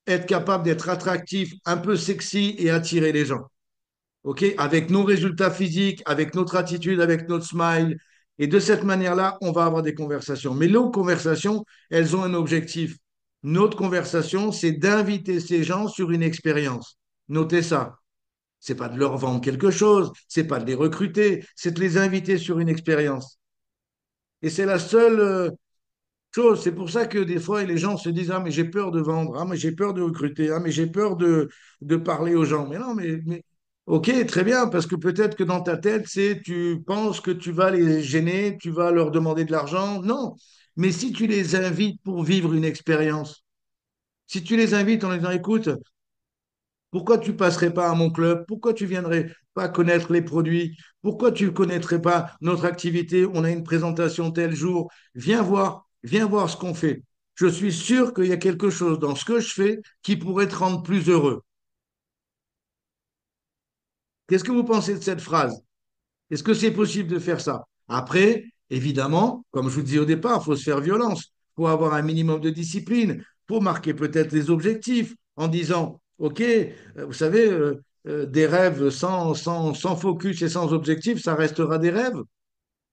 être capable d'être attractif, un peu sexy et attirer les gens. OK? Avec nos résultats physiques, avec notre attitude, avec notre smile. Et de cette manière-là, on va avoir des conversations. Mais nos conversations, elles ont un objectif. Notre conversation, c'est d'inviter ces gens sur une expérience. Notez ça. C'est pas de leur vendre quelque chose, c'est pas de les recruter, c'est de les inviter sur une expérience. Et c'est la seule chose. C'est pour ça que des fois, les gens se disent, ah, mais j'ai peur de vendre, ah, mais j'ai peur de recruter, ah, mais j'ai peur de parler aux gens. Mais non, ok, très bien, parce que peut-être que dans ta tête, tu penses que tu vas les gêner, tu vas leur demander de l'argent. Non, mais si tu les invites pour vivre une expérience, si tu les invites en leur disant, écoute, pourquoi tu passerais pas à mon club? Pourquoi tu viendrais pas connaître les produits? Pourquoi tu ne connaîtrais pas notre activité? On a une présentation tel jour. Viens voir ce qu'on fait. Je suis sûr qu'il y a quelque chose dans ce que je fais qui pourrait te rendre plus heureux. Qu'est-ce que vous pensez de cette phrase? Est-ce que c'est possible de faire ça? Après, évidemment, comme je vous dis au départ, il faut se faire violence. Il faut avoir un minimum de discipline. Il faut marquer peut-être les objectifs en disant, OK, vous savez, des rêves sans focus et sans objectif, ça restera des rêves.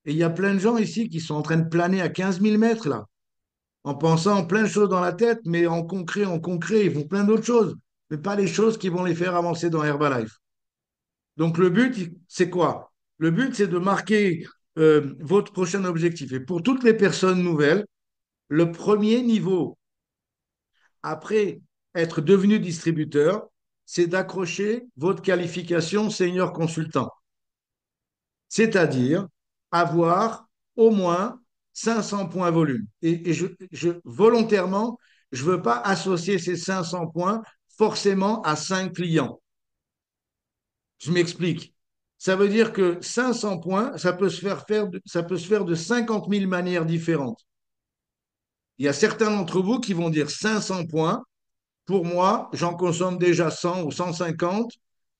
Et il y a plein de gens ici qui sont en train de planer à 15 000 mètres, là, en pensant plein de choses dans la tête, mais en concret, ils font plein d'autres choses, mais pas les choses qui vont les faire avancer dans Herbalife. Donc le but, c'est quoi? Le but, c'est de marquer votre prochain objectif. Et pour toutes les personnes nouvelles, le premier niveau, après être devenu distributeur, c'est d'accrocher votre qualification senior consultant, c'est-à-dire avoir au moins 500 points volume. Et volontairement, je ne veux pas associer ces 500 points forcément à 5 clients. Je m'explique. Ça veut dire que 500 points, ça peut se faire de 50 000 manières différentes. Il y a certains d'entre vous qui vont dire 500 points. Pour moi, j'en consomme déjà 100 ou 150.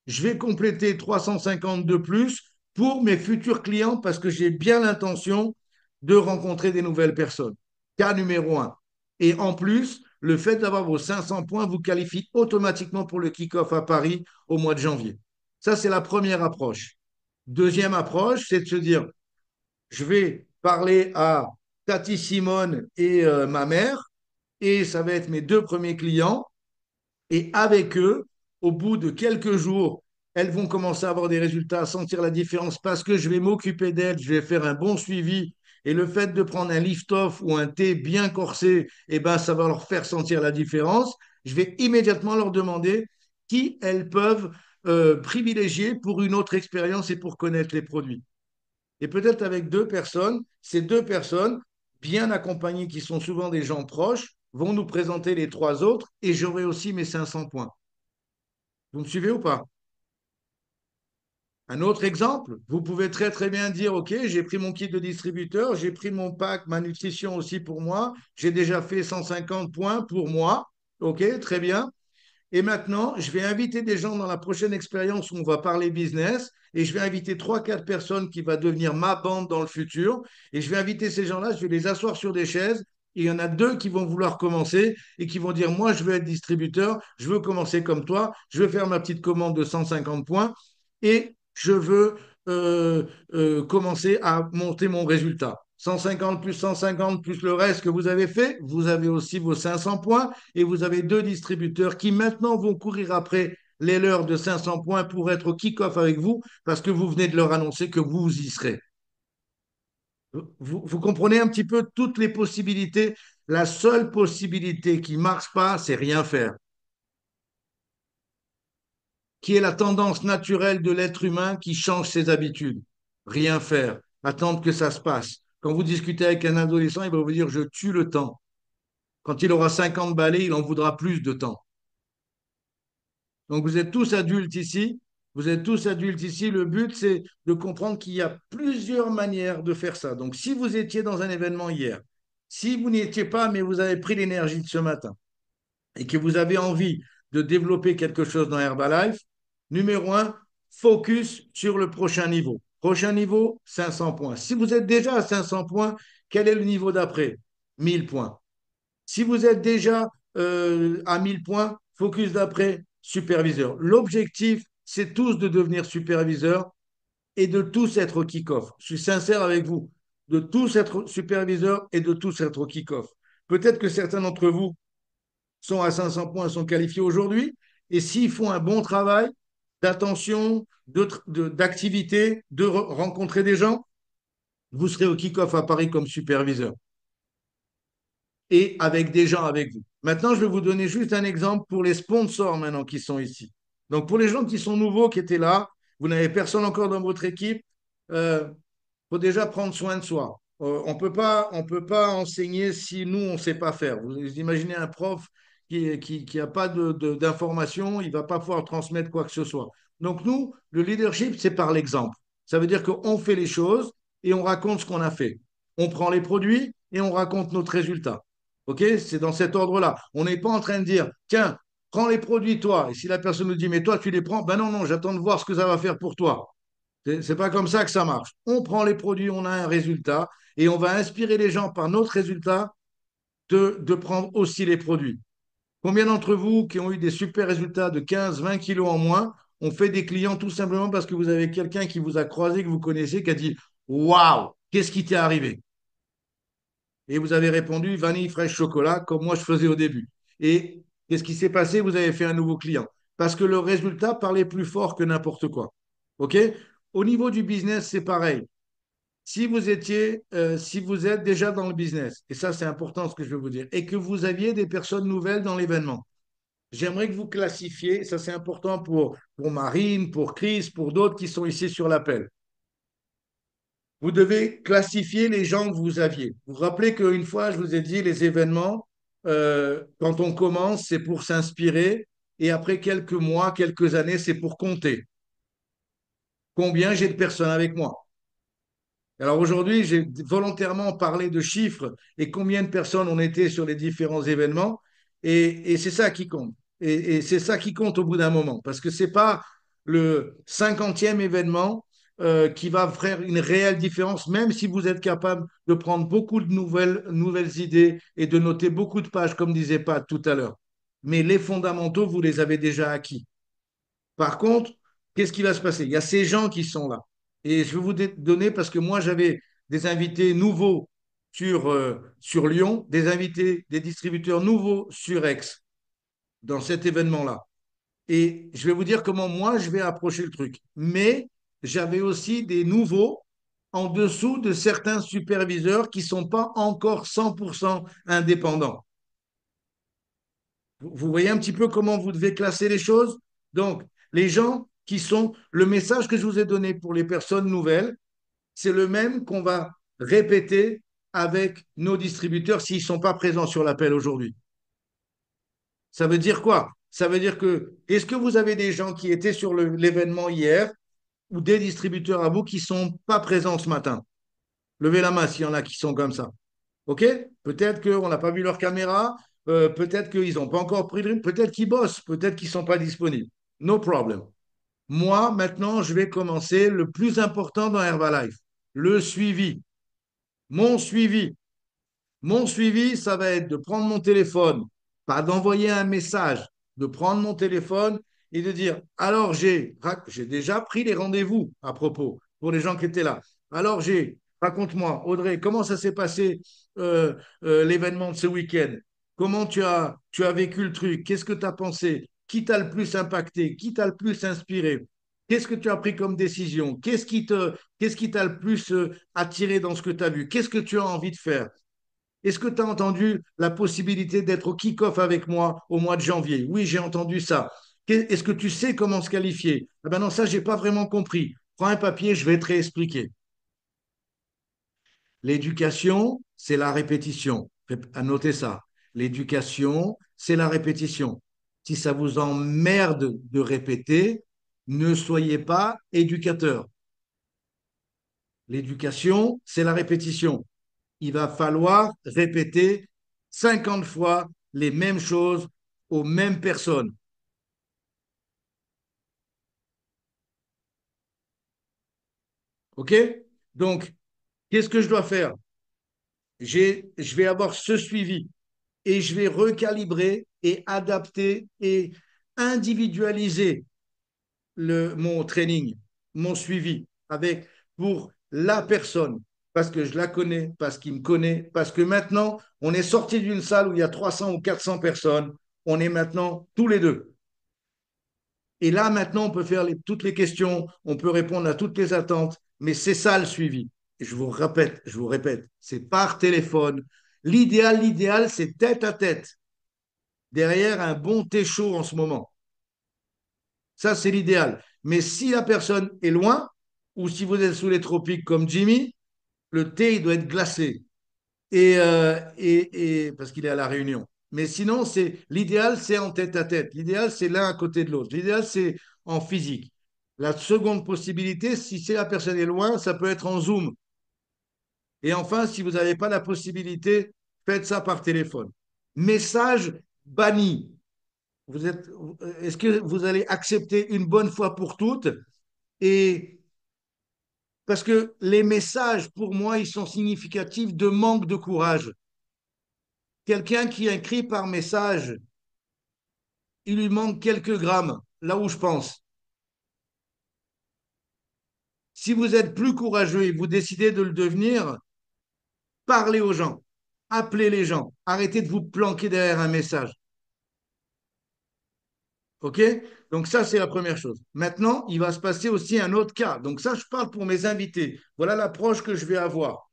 Je vais compléter 350 de plus pour mes futurs clients parce que j'ai bien l'intention de rencontrer des nouvelles personnes. Cas numéro un. Et en plus, le fait d'avoir vos 500 points vous qualifie automatiquement pour le kick-off à Paris au mois de janvier. Ça, c'est la première approche. Deuxième approche, c'est de se dire, je vais parler à Tati Simone et ma mère, et ça va être mes deux premiers clients. Et avec eux, au bout de quelques jours, elles vont commencer à avoir des résultats, à sentir la différence parce que je vais m'occuper d'elles, je vais faire un bon suivi. Et le fait de prendre un lift-off ou un thé bien corsé, eh ben, ça va leur faire sentir la différence. Je vais immédiatement leur demander qui elles peuvent privilégier pour une autre expérience et pour connaître les produits. Et peut-être avec deux personnes, ces deux personnes, bien accompagnées, qui sont souvent des gens proches, vont nous présenter les trois autres et j'aurai aussi mes 500 points. Vous me suivez ou pas? Un autre exemple, vous pouvez très très bien dire, OK, j'ai pris mon kit de distributeur, j'ai pris mon pack, ma nutrition aussi pour moi, j'ai déjà fait 150 points pour moi. OK, très bien. Et maintenant, je vais inviter des gens dans la prochaine expérience où on va parler business et je vais inviter trois, quatre personnes qui vont devenir ma bande dans le futur. Et je vais inviter ces gens-là, je vais les asseoir sur des chaises. Et il y en a deux qui vont vouloir commencer et qui vont dire, moi, je veux être distributeur, je veux commencer comme toi, je veux faire ma petite commande de 150 points et je veux commencer à monter mon résultat. 150 plus 150 plus le reste que vous avez fait, vous avez aussi vos 500 points et vous avez deux distributeurs qui maintenant vont courir après les leurs de 500 points pour être au kick-off avec vous parce que vous venez de leur annoncer que vous y serez. Vous comprenez un petit peu toutes les possibilités. La seule possibilité qui ne marche pas, c'est rien faire, qui est la tendance naturelle de l'être humain qui change ses habitudes. Rien faire, attendre que ça se passe. Quand vous discutez avec un adolescent, il va vous dire, je tue le temps. Quand il aura 50 balais, il en voudra plus de temps. Donc vous êtes tous adultes ici. Vous êtes tous adultes ici. Le but, c'est de comprendre qu'il y a plusieurs manières de faire ça. Donc si vous étiez dans un événement hier, si vous n'y étiez pas, mais vous avez pris l'énergie de ce matin et que vous avez envie de développer quelque chose dans Herbalife, numéro un, focus sur le prochain niveau. Prochain niveau, 500 points. Si vous êtes déjà à 500 points, quel est le niveau d'après? 1000 points. Si vous êtes déjà à 1000 points, focus d'après, superviseur. L'objectif, c'est tous de devenir superviseur et de tous être au kick-off. Je suis sincère avec vous, de tous être superviseurs et de tous être au kick-off. Peut-être que certains d'entre vous sont à 500 points, sont qualifiés aujourd'hui, et s'ils font un bon travail d'attention, d'activité, de rencontrer des gens, vous serez au kick-off à Paris comme superviseur et avec des gens avec vous. Maintenant, je vais vous donner juste un exemple pour les sponsors maintenant qui sont ici. Donc, pour les gens qui sont nouveaux, qui étaient là, vous n'avez personne encore dans votre équipe, faut déjà prendre soin de soi. On peut pas enseigner si nous, on ne sait pas faire. Vous imaginez un prof qui a pas d'information, il ne va pas pouvoir transmettre quoi que ce soit. Donc, nous, le leadership, c'est par l'exemple. Ça veut dire qu'on fait les choses et on raconte ce qu'on a fait. On prend les produits et on raconte notre résultat. OK? C'est dans cet ordre-là. On n'est pas en train de dire, tiens, prends les produits toi. Et si la personne nous dit, mais toi, tu les prends, ben non, non, j'attends de voir ce que ça va faire pour toi. C'est pas comme ça que ça marche. On prend les produits, on a un résultat et on va inspirer les gens par notre résultat de prendre aussi les produits. Combien d'entre vous qui ont eu des super résultats de 15, 20 kilos en moins ont fait des clients tout simplement parce que vous avez quelqu'un qui vous a croisé, que vous connaissez, qui a dit waouh, qu'est-ce qui t'est arrivé? Et vous avez répondu vanille, fraîche, chocolat, comme moi je faisais au début. Et qu'est-ce qui s'est passé? Vous avez fait un nouveau client. Parce que le résultat parlait plus fort que n'importe quoi. OK? Au niveau du business, c'est pareil. Si vous êtes déjà dans le business, et ça c'est important ce que je veux vous dire, et que vous aviez des personnes nouvelles dans l'événement, j'aimerais que vous classifiez, ça c'est important pour Marine, pour Chris, pour d'autres qui sont ici sur l'appel. Vous devez classifier les gens que vous aviez. Vous vous rappelez qu'une fois, je vous ai dit, les événements, quand on commence, c'est pour s'inspirer, et après quelques mois, quelques années, c'est pour compter. Combien j'ai de personnes avec moi? Alors aujourd'hui, j'ai volontairement parlé de chiffres et combien de personnes on était sur les différents événements. Et c'est ça qui compte. Et c'est ça qui compte au bout d'un moment. Parce que ce n'est pas le 50e événement qui va faire une réelle différence, même si vous êtes capable de prendre beaucoup de nouvelles idées et de noter beaucoup de pages, comme disait Pat tout à l'heure. Mais les fondamentaux, vous les avez déjà acquis. Par contre, qu'est-ce qui va se passer? Il y a ces gens qui sont là. Et je vais vous donner, parce que moi, j'avais des invités nouveaux sur Lyon, des invités, des distributeurs nouveaux sur Aix, dans cet événement-là. Et je vais vous dire comment moi, je vais approcher le truc. Mais j'avais aussi des nouveaux en dessous de certains superviseurs qui ne sont pas encore 100% indépendants. Vous voyez un petit peu comment vous devez classer les choses? Donc, les gens qui sont, le message que je vous ai donné pour les personnes nouvelles, c'est le même qu'on va répéter avec nos distributeurs s'ils ne sont pas présents sur l'appel aujourd'hui. Ça veut dire quoi? Ça veut dire que, est-ce que vous avez des gens qui étaient sur l'événement hier ou des distributeurs à vous qui ne sont pas présents ce matin? Levez la main s'il y en a qui sont comme ça. OK? Peut-être qu'on n'a pas vu leur caméra, peut-être qu'ils n'ont pas encore pris de rythme, peut-être qu'ils bossent, peut-être qu'ils ne sont pas disponibles. No problem. Moi, maintenant, je vais commencer le plus important dans Herbalife, le suivi. Mon suivi. Mon suivi, ça va être de prendre mon téléphone, pas d'envoyer un message, de prendre mon téléphone et de dire, alors j'ai déjà pris les rendez-vous à propos pour les gens qui étaient là. Alors raconte-moi, Audrey, comment ça s'est passé l'événement de ce week-end? Comment tu as vécu le truc? Qu'est-ce que tu as pensé? Qui t'a le plus impacté? Qui t'a le plus inspiré? Qu'est-ce que tu as pris comme décision? Qu'est-ce qui t'a le plus attiré dans ce que tu as vu? Qu'est-ce que tu as envie de faire? Est-ce que tu as entendu la possibilité d'être au kick-off avec moi au mois de janvier? Oui, j'ai entendu ça. Est-ce que tu sais comment se qualifier? Ah ben non, ça, je n'ai pas vraiment compris. Prends un papier, je vais te réexpliquer. L'éducation, c'est la répétition. Notez ça. L'éducation, c'est la répétition. Si ça vous emmerde de répéter, ne soyez pas éducateur. L'éducation, c'est la répétition. Il va falloir répéter 50 fois les mêmes choses aux mêmes personnes. OK? Donc, qu'est-ce que je dois faire? Je vais avoir ce suivi et je vais recalibrer et adapter et individualiser mon training, mon suivi pour la personne, parce que je la connais, parce qu'il me connaît, parce que maintenant, on est sorti d'une salle où il y a 300 ou 400 personnes, on est maintenant tous les deux. Et là, maintenant, on peut faire toutes les questions, on peut répondre à toutes les attentes, mais c'est ça le suivi. Et je vous répète, c'est par téléphone. L'idéal, c'est tête à tête, derrière un bon thé chaud en ce moment. Ça, c'est l'idéal. Mais si la personne est loin, ou si vous êtes sous les tropiques comme Jimmy, le thé, il doit être glacé. Parce qu'il est à la Réunion. Mais sinon, l'idéal, c'est en tête à tête. L'idéal, c'est l'un à côté de l'autre. L'idéal, c'est en physique. La seconde possibilité, si c'est la personne est loin, ça peut être en Zoom. Et enfin, si vous n'avez pas la possibilité, faites ça par téléphone. Message banni. Est-ce que vous allez accepter une bonne fois pour toutes? Et parce que les messages, pour moi, ils sont significatifs de manque de courage. Quelqu'un qui écrit par message il lui manque quelques grammes, là où je pense. Si vous êtes plus courageux et vous décidez de le devenir, parlez aux gens, appelez les gens, arrêtez de vous planquer derrière un message. OK? Donc ça, c'est la première chose. Maintenant, il va se passer aussi un autre cas. Donc ça, je parle pour mes invités. Voilà l'approche que je vais avoir.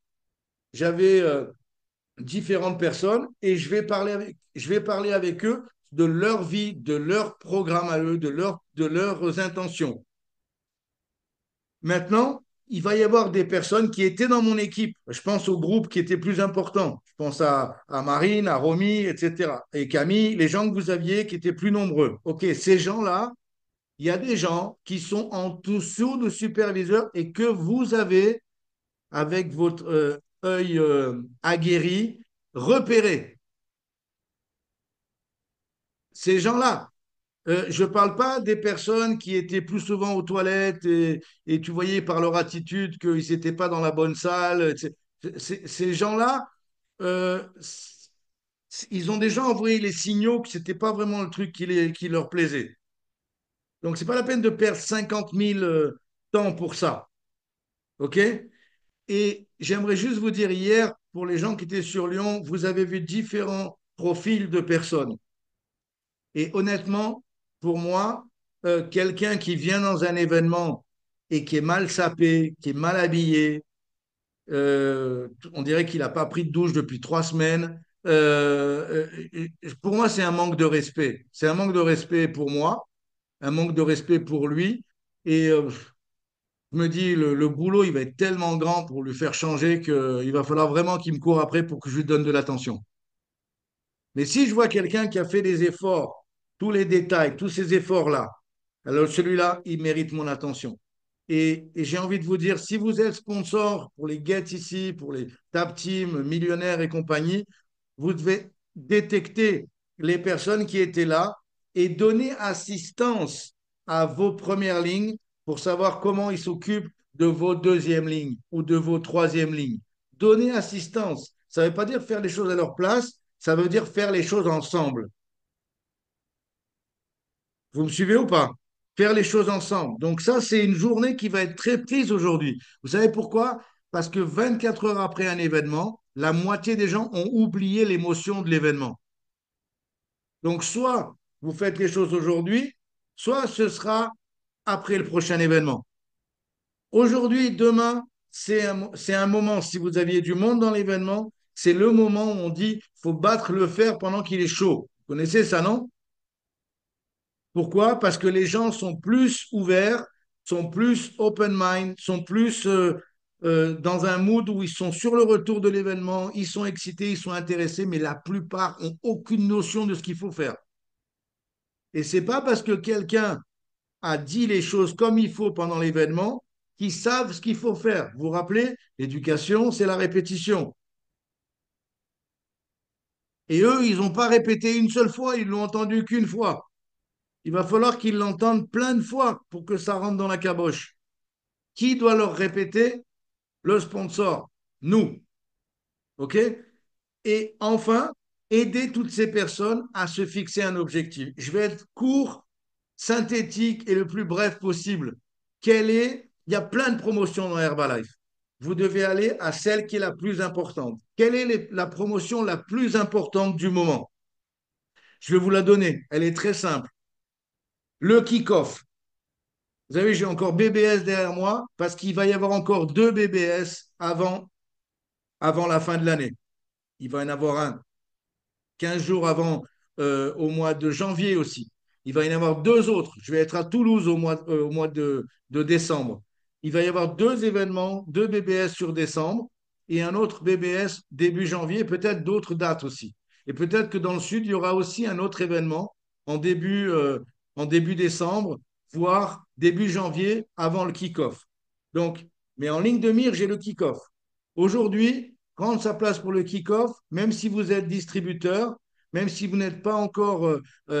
J'avais différentes personnes et je vais parler avec eux de leur vie, de leur programme à eux, de leurs intentions. Maintenant, il va y avoir des personnes qui étaient dans mon équipe. Je pense au groupe qui était plus important. Je pense à Marine, à Romy, etc. Et Camille, les gens que vous aviez qui étaient plus nombreux. OK, ces gens-là, il y a des gens qui sont en dessous de superviseurs et que vous avez, avec votre œil aguerri, repéré. Ces gens-là, je ne parle pas des personnes qui étaient plus souvent aux toilettes et tu voyais par leur attitude qu'ils n'étaient pas dans la bonne salle. Ces gens-là, euh, ils ont déjà envoyé les signaux que ce n'était pas vraiment le truc qui leur plaisait. Donc, ce n'est pas la peine de perdre 50 000 temps pour ça. OK? Et j'aimerais juste vous dire, hier, pour les gens qui étaient sur Lyon, vous avez vu différents profils de personnes. Et honnêtement, pour moi, quelqu'un qui vient dans un événement et qui est mal sapé, qui est mal habillé, on dirait qu'il n'a pas pris de douche depuis 3 semaines. Pour moi, c'est un manque de respect. C'est un manque de respect pour moi, un manque de respect pour lui. Et je me dis, le boulot, il va être tellement grand pour lui faire changer qu'il va falloir vraiment qu'il me court après pour que je lui donne de l'attention. Mais si je vois quelqu'un qui a fait des efforts, tous les détails, tous ces efforts-là, alors celui-là, il mérite mon attention. Et j'ai envie de vous dire, si vous êtes sponsor pour les Get ici, pour les Tap Team, Millionnaires et compagnie, vous devez détecter les personnes qui étaient là et donner assistance à vos premières lignes pour savoir comment ils s'occupent de vos deuxièmes lignes ou de vos troisièmes lignes. Donner assistance, ça ne veut pas dire faire les choses à leur place, ça veut dire faire les choses ensemble. Vous me suivez ou pas? Faire les choses ensemble. Donc ça, c'est une journée qui va être très prise aujourd'hui. Vous savez pourquoi? Parce que 24 heures après un événement, la moitié des gens ont oublié l'émotion de l'événement. Donc soit vous faites les choses aujourd'hui, soit ce sera après le prochain événement. Aujourd'hui, demain, c'est un moment, si vous aviez du monde dans l'événement, c'est le moment où on dit, faut battre le fer pendant qu'il est chaud. Vous connaissez ça, non? Pourquoi? Parce que les gens sont plus ouverts, sont plus open mind, sont plus dans un mood où ils sont sur le retour de l'événement, ils sont excités, ils sont intéressés, mais la plupart ont aucune notion de ce qu'il faut faire. Et c'est pas parce que quelqu'un a dit les choses comme il faut pendant l'événement qu'ils savent ce qu'il faut faire. Vous vous rappelez, l'éducation, c'est la répétition. Et eux, ils n'ont pas répété une seule fois, ils l'ont entendu qu'une fois. Il va falloir qu'ils l'entendent plein de fois pour que ça rentre dans la caboche. Qui doit leur répéter? Le sponsor, nous. OK? Et enfin, aider toutes ces personnes à se fixer un objectif. Je vais être court, synthétique et le plus bref possible. Il y a plein de promotions dans Herbalife. Vous devez aller à celle qui est la plus importante. Quelle est la promotion la plus importante du moment? Je vais vous la donner. Elle est très simple. Le kick-off. Vous savez, j'ai encore BBS derrière moi parce qu'il va y avoir encore 2 BBS avant la fin de l'année. Il va y en avoir un 15 jours avant, au mois de janvier aussi. Il va y en avoir 2 autres. Je vais être à Toulouse au mois de décembre. Il va y avoir 2 événements, 2 BBS sur décembre et un autre BBS début janvier, peut-être d'autres dates aussi. Et peut-être que dans le sud, il y aura aussi un autre événement en début décembre, voire début janvier avant le kick-off. Donc, mais en ligne de mire, j'ai le kick-off. Aujourd'hui, prendre sa place pour le kick-off, même si vous êtes distributeur, même si vous n'êtes pas encore,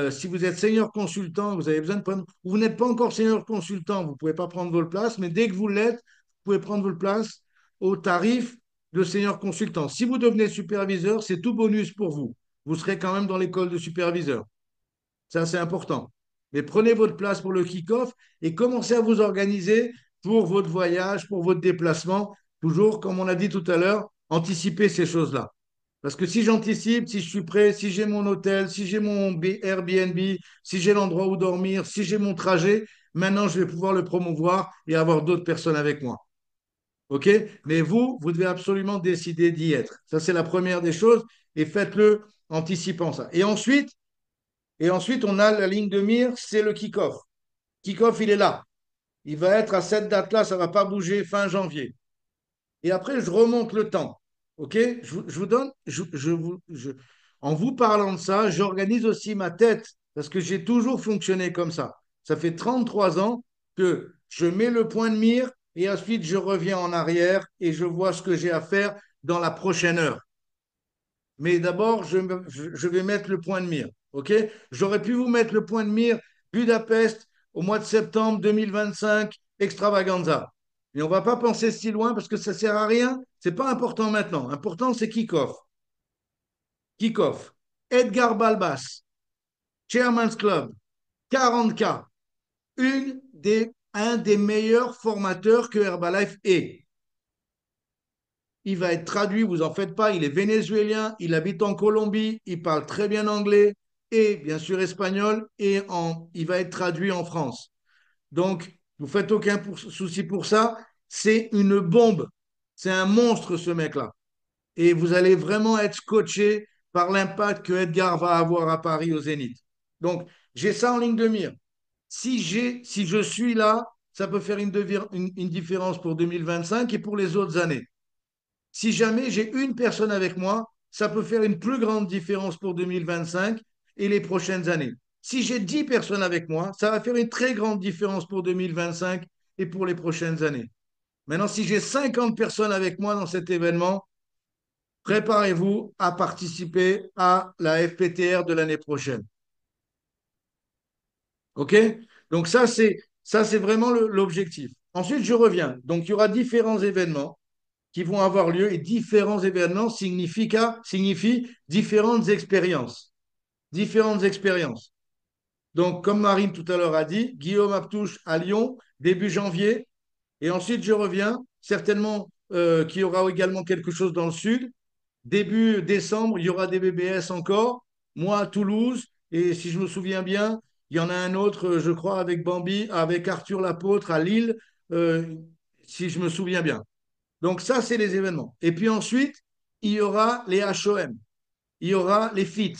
si vous êtes senior consultant, vous avez besoin de prendre, vous n'êtes pas encore senior consultant, vous ne pouvez pas prendre votre place, mais dès que vous l'êtes, vous pouvez prendre votre place au tarif de senior consultant. Si vous devenez superviseur, c'est tout bonus pour vous. Vous serez quand même dans l'école de superviseur. Ça, c'est important. Mais prenez votre place pour le kick-off et commencez à vous organiser pour votre voyage, pour votre déplacement. Toujours, comme on a dit tout à l'heure, anticiper ces choses-là. Parce que si j'anticipe, si je suis prêt, si j'ai mon hôtel, si j'ai mon Airbnb, si j'ai l'endroit où dormir, si j'ai mon trajet, maintenant je vais pouvoir le promouvoir et avoir d'autres personnes avec moi. OK? Mais vous devez absolument décider d'y être. Ça, c'est la première des choses et faites-le anticipant ça. Et ensuite, on a la ligne de mire, c'est le kick-off. Kick-off, il est là. Il va être à cette date-là, ça ne va pas bouger fin janvier. Et après, je remonte le temps. OK? Je vous donne, en vous parlant de ça, j'organise aussi ma tête parce que j'ai toujours fonctionné comme ça. Ça fait 33 ans que je mets le point de mire et ensuite je reviens en arrière et je vois ce que j'ai à faire dans la prochaine heure. Mais d'abord, je vais mettre le point de mire. OK? J'aurais pu vous mettre le point de mire Budapest au mois de septembre 2025, extravaganza. Mais on ne va pas penser si loin parce que ça ne sert à rien. Ce n'est pas important maintenant. Important, c'est kick-off. Kick-off. Edgar Balbas, Chairman's Club, 40K. Un des meilleurs formateurs que Herbalife ait. Il va être traduit, vous en faites pas, il est vénézuélien, il habite en Colombie, il parle très bien anglais et bien sûr espagnol et il va être traduit en France. Donc, vous faites aucun souci pour ça, c'est une bombe, c'est un monstre ce mec-là. Et vous allez vraiment être scotché par l'impact que Edgar va avoir à Paris au Zénith. Donc, j'ai ça en ligne de mire. Si je suis là, ça peut faire une différence pour 2025 et pour les autres années. Si jamais j'ai une personne avec moi, ça peut faire une plus grande différence pour 2025 et les prochaines années. Si j'ai 10 personnes avec moi, ça va faire une très grande différence pour 2025 et pour les prochaines années. Maintenant, si j'ai 50 personnes avec moi dans cet événement, préparez-vous à participer à la FPTR de l'année prochaine. OK? Donc ça, c'est vraiment l'objectif. Ensuite, je reviens. Donc, il y aura différents événements qui vont avoir lieu et différents événements signifient différentes expériences. Différentes expériences. Donc, comme Marine tout à l'heure a dit, Guillaume Aptouche à Lyon, début janvier. Et ensuite, je reviens, certainement qu'il y aura également quelque chose dans le sud. Début décembre, il y aura des BBS encore. Moi, à Toulouse. Et si je me souviens bien, il y en a un autre, je crois, avec Bambi, avec Arthur Lapôtre à Lille, si je me souviens bien. Donc ça, c'est les événements. Et puis ensuite, il y aura les HOM, il y aura les FIT,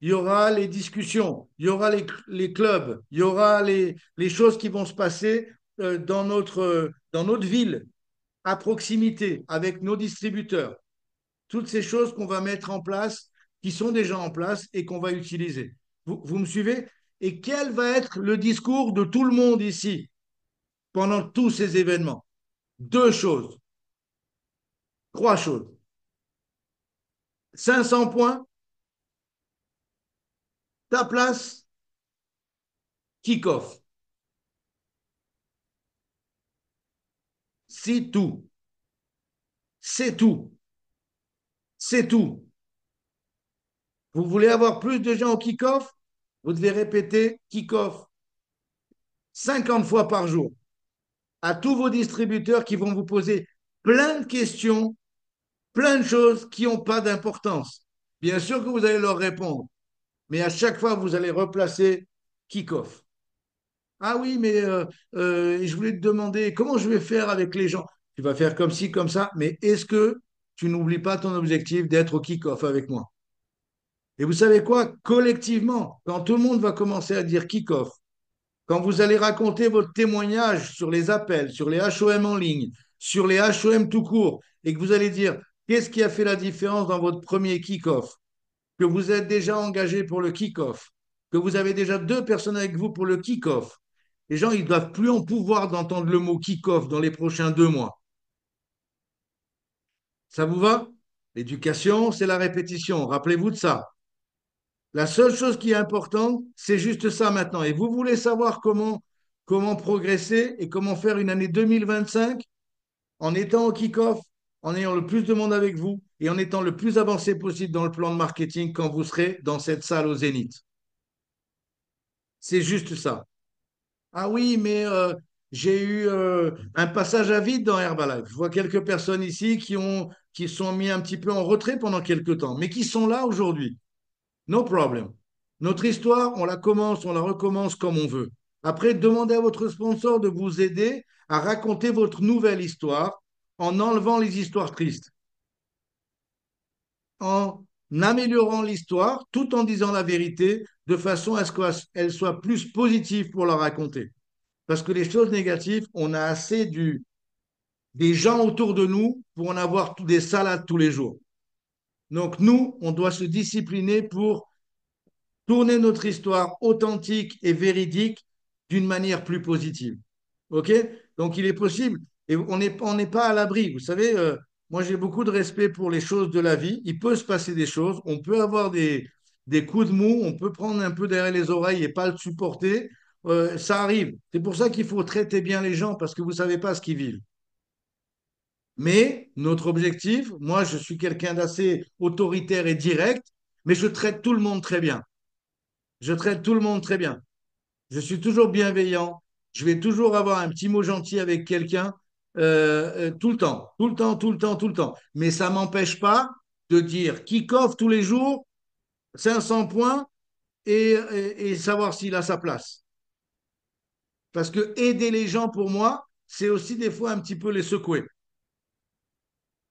il y aura les discussions, il y aura les clubs, il y aura les choses qui vont se passer dans notre ville, à proximité, avec nos distributeurs. Toutes ces choses qu'on va mettre en place, qui sont déjà en place et qu'on va utiliser. Vous me suivez? Et quel va être le discours de tout le monde ici pendant tous ces événements? Deux choses, trois choses. 500 points, ta place, kick-off. C'est tout. C'est tout. C'est tout. Vous voulez avoir plus de gens au kick-off? Vous devez répéter kick-off 50 fois par jour à tous vos distributeurs qui vont vous poser plein de questions, plein de choses qui n'ont pas d'importance. Bien sûr que vous allez leur répondre, mais à chaque fois, vous allez replacer kick-off. Ah oui, mais je voulais te demander comment je vais faire avec les gens. Tu vas faire comme ci, comme ça, mais est-ce que tu n'oublies pas ton objectif d'être au kick-off avec moi? Et vous savez quoi? Collectivement, quand tout le monde va commencer à dire kick-off, quand vous allez raconter votre témoignage sur les appels, sur les HOM en ligne, sur les HOM tout court, et que vous allez dire qu'est-ce qui a fait la différence dans votre premier kick-off, que vous êtes déjà engagé pour le kick-off, que vous avez déjà deux personnes avec vous pour le kick-off, les gens, ils ne doivent plus en pouvoir d'entendre le mot kick-off dans les prochains 2 mois. Ça vous va? L'éducation, c'est la répétition. Rappelez-vous de ça. La seule chose qui est importante, c'est juste ça maintenant. Et vous voulez savoir comment progresser et comment faire une année 2025 en étant au kick-off, en ayant le plus de monde avec vous et en étant le plus avancé possible dans le plan de marketing quand vous serez dans cette salle au Zénith. C'est juste ça. Ah oui, mais j'ai eu un passage à vide dans Herbalife. Je vois quelques personnes ici qui sont mis un petit peu en retrait pendant quelques temps, mais qui sont là aujourd'hui. No problem. Notre histoire, on la commence, on la recommence comme on veut. Après, demandez à votre sponsor de vous aider à raconter votre nouvelle histoire en enlevant les histoires tristes, en améliorant l'histoire tout en disant la vérité de façon à ce qu'elle soit plus positive pour la raconter. Parce que les choses négatives, on a assez des gens autour de nous pour en avoir des salades tous les jours. Donc nous, on doit se discipliner pour tourner notre histoire authentique et véridique d'une manière plus positive. OK? Donc, il est possible, et on n'est pas à l'abri. Vous savez, moi, j'ai beaucoup de respect pour les choses de la vie. Il peut se passer des choses. On peut avoir des coups de mou. On peut prendre un peu derrière les oreilles et pas le supporter. Ça arrive. C'est pour ça qu'il faut traiter bien les gens parce que vous ne savez pas ce qu'ils vivent. Mais notre objectif, moi, je suis quelqu'un d'assez autoritaire et direct, mais je traite tout le monde très bien. Je traite tout le monde très bien. Je suis toujours bienveillant. Je vais toujours avoir un petit mot gentil avec quelqu'un tout le temps, tout le temps, tout le temps, tout le temps. Mais ça ne m'empêche pas de dire kick-off tous les jours, 500 points et savoir s'il a sa place. Parce que aider les gens, pour moi, c'est aussi des fois un petit peu les secouer.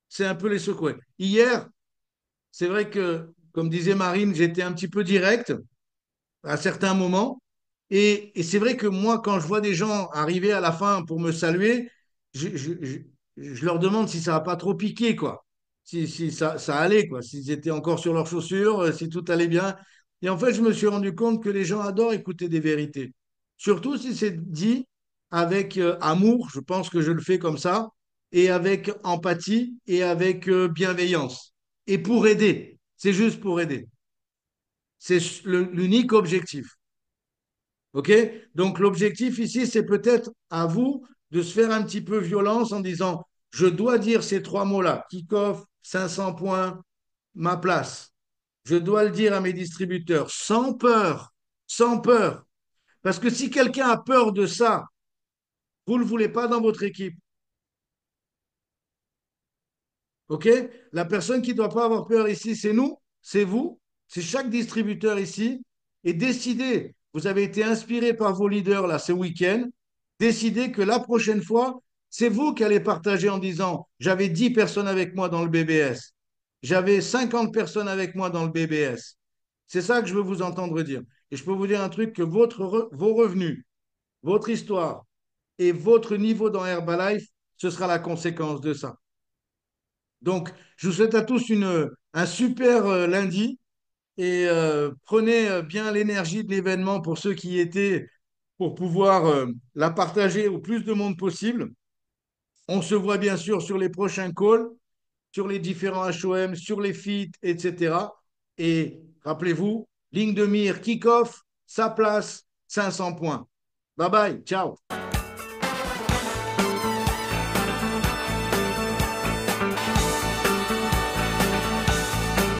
C'est un peu les secouer. Hier, c'est vrai que, comme disait Marine, j'étais un petit peu direct à certains moments. Et c'est vrai que moi, quand je vois des gens arriver à la fin pour me saluer, je leur demande si ça n'a pas trop piqué, quoi. Si ça allait, quoi. S'ils étaient encore sur leurs chaussures, si tout allait bien. Et en fait, je me suis rendu compte que les gens adorent écouter des vérités. Surtout si c'est dit avec amour, je pense que je le fais comme ça, et avec empathie et avec bienveillance. Et pour aider. C'est juste pour aider. C'est l'unique objectif. OK? Donc l'objectif ici, c'est peut-être à vous de se faire un petit peu violence en disant, je dois dire ces trois mots-là, kick-off, 500 points, ma place. Je dois le dire à mes distributeurs sans peur, sans peur. Parce que si quelqu'un a peur de ça, vous ne le voulez pas dans votre équipe. OK? La personne qui ne doit pas avoir peur ici, c'est nous, c'est vous, c'est chaque distributeur ici. Et décidez, vous avez été inspiré par vos leaders là ce week-end, décidez que la prochaine fois, c'est vous qui allez partager en disant, j'avais 10 personnes avec moi dans le BBS, j'avais 50 personnes avec moi dans le BBS. C'est ça que je veux vous entendre dire. Et je peux vous dire un truc, que vos revenus, votre histoire et votre niveau dans Herbalife, ce sera la conséquence de ça. Donc, je vous souhaite à tous un super lundi et prenez bien l'énergie de l'événement pour ceux qui y étaient pour pouvoir la partager au plus de monde possible. On se voit bien sûr sur les prochains calls, sur les différents HOM, sur les feats, etc. Et rappelez-vous, ligne de mire, kick-off, sa place, 500 points. Bye bye, ciao.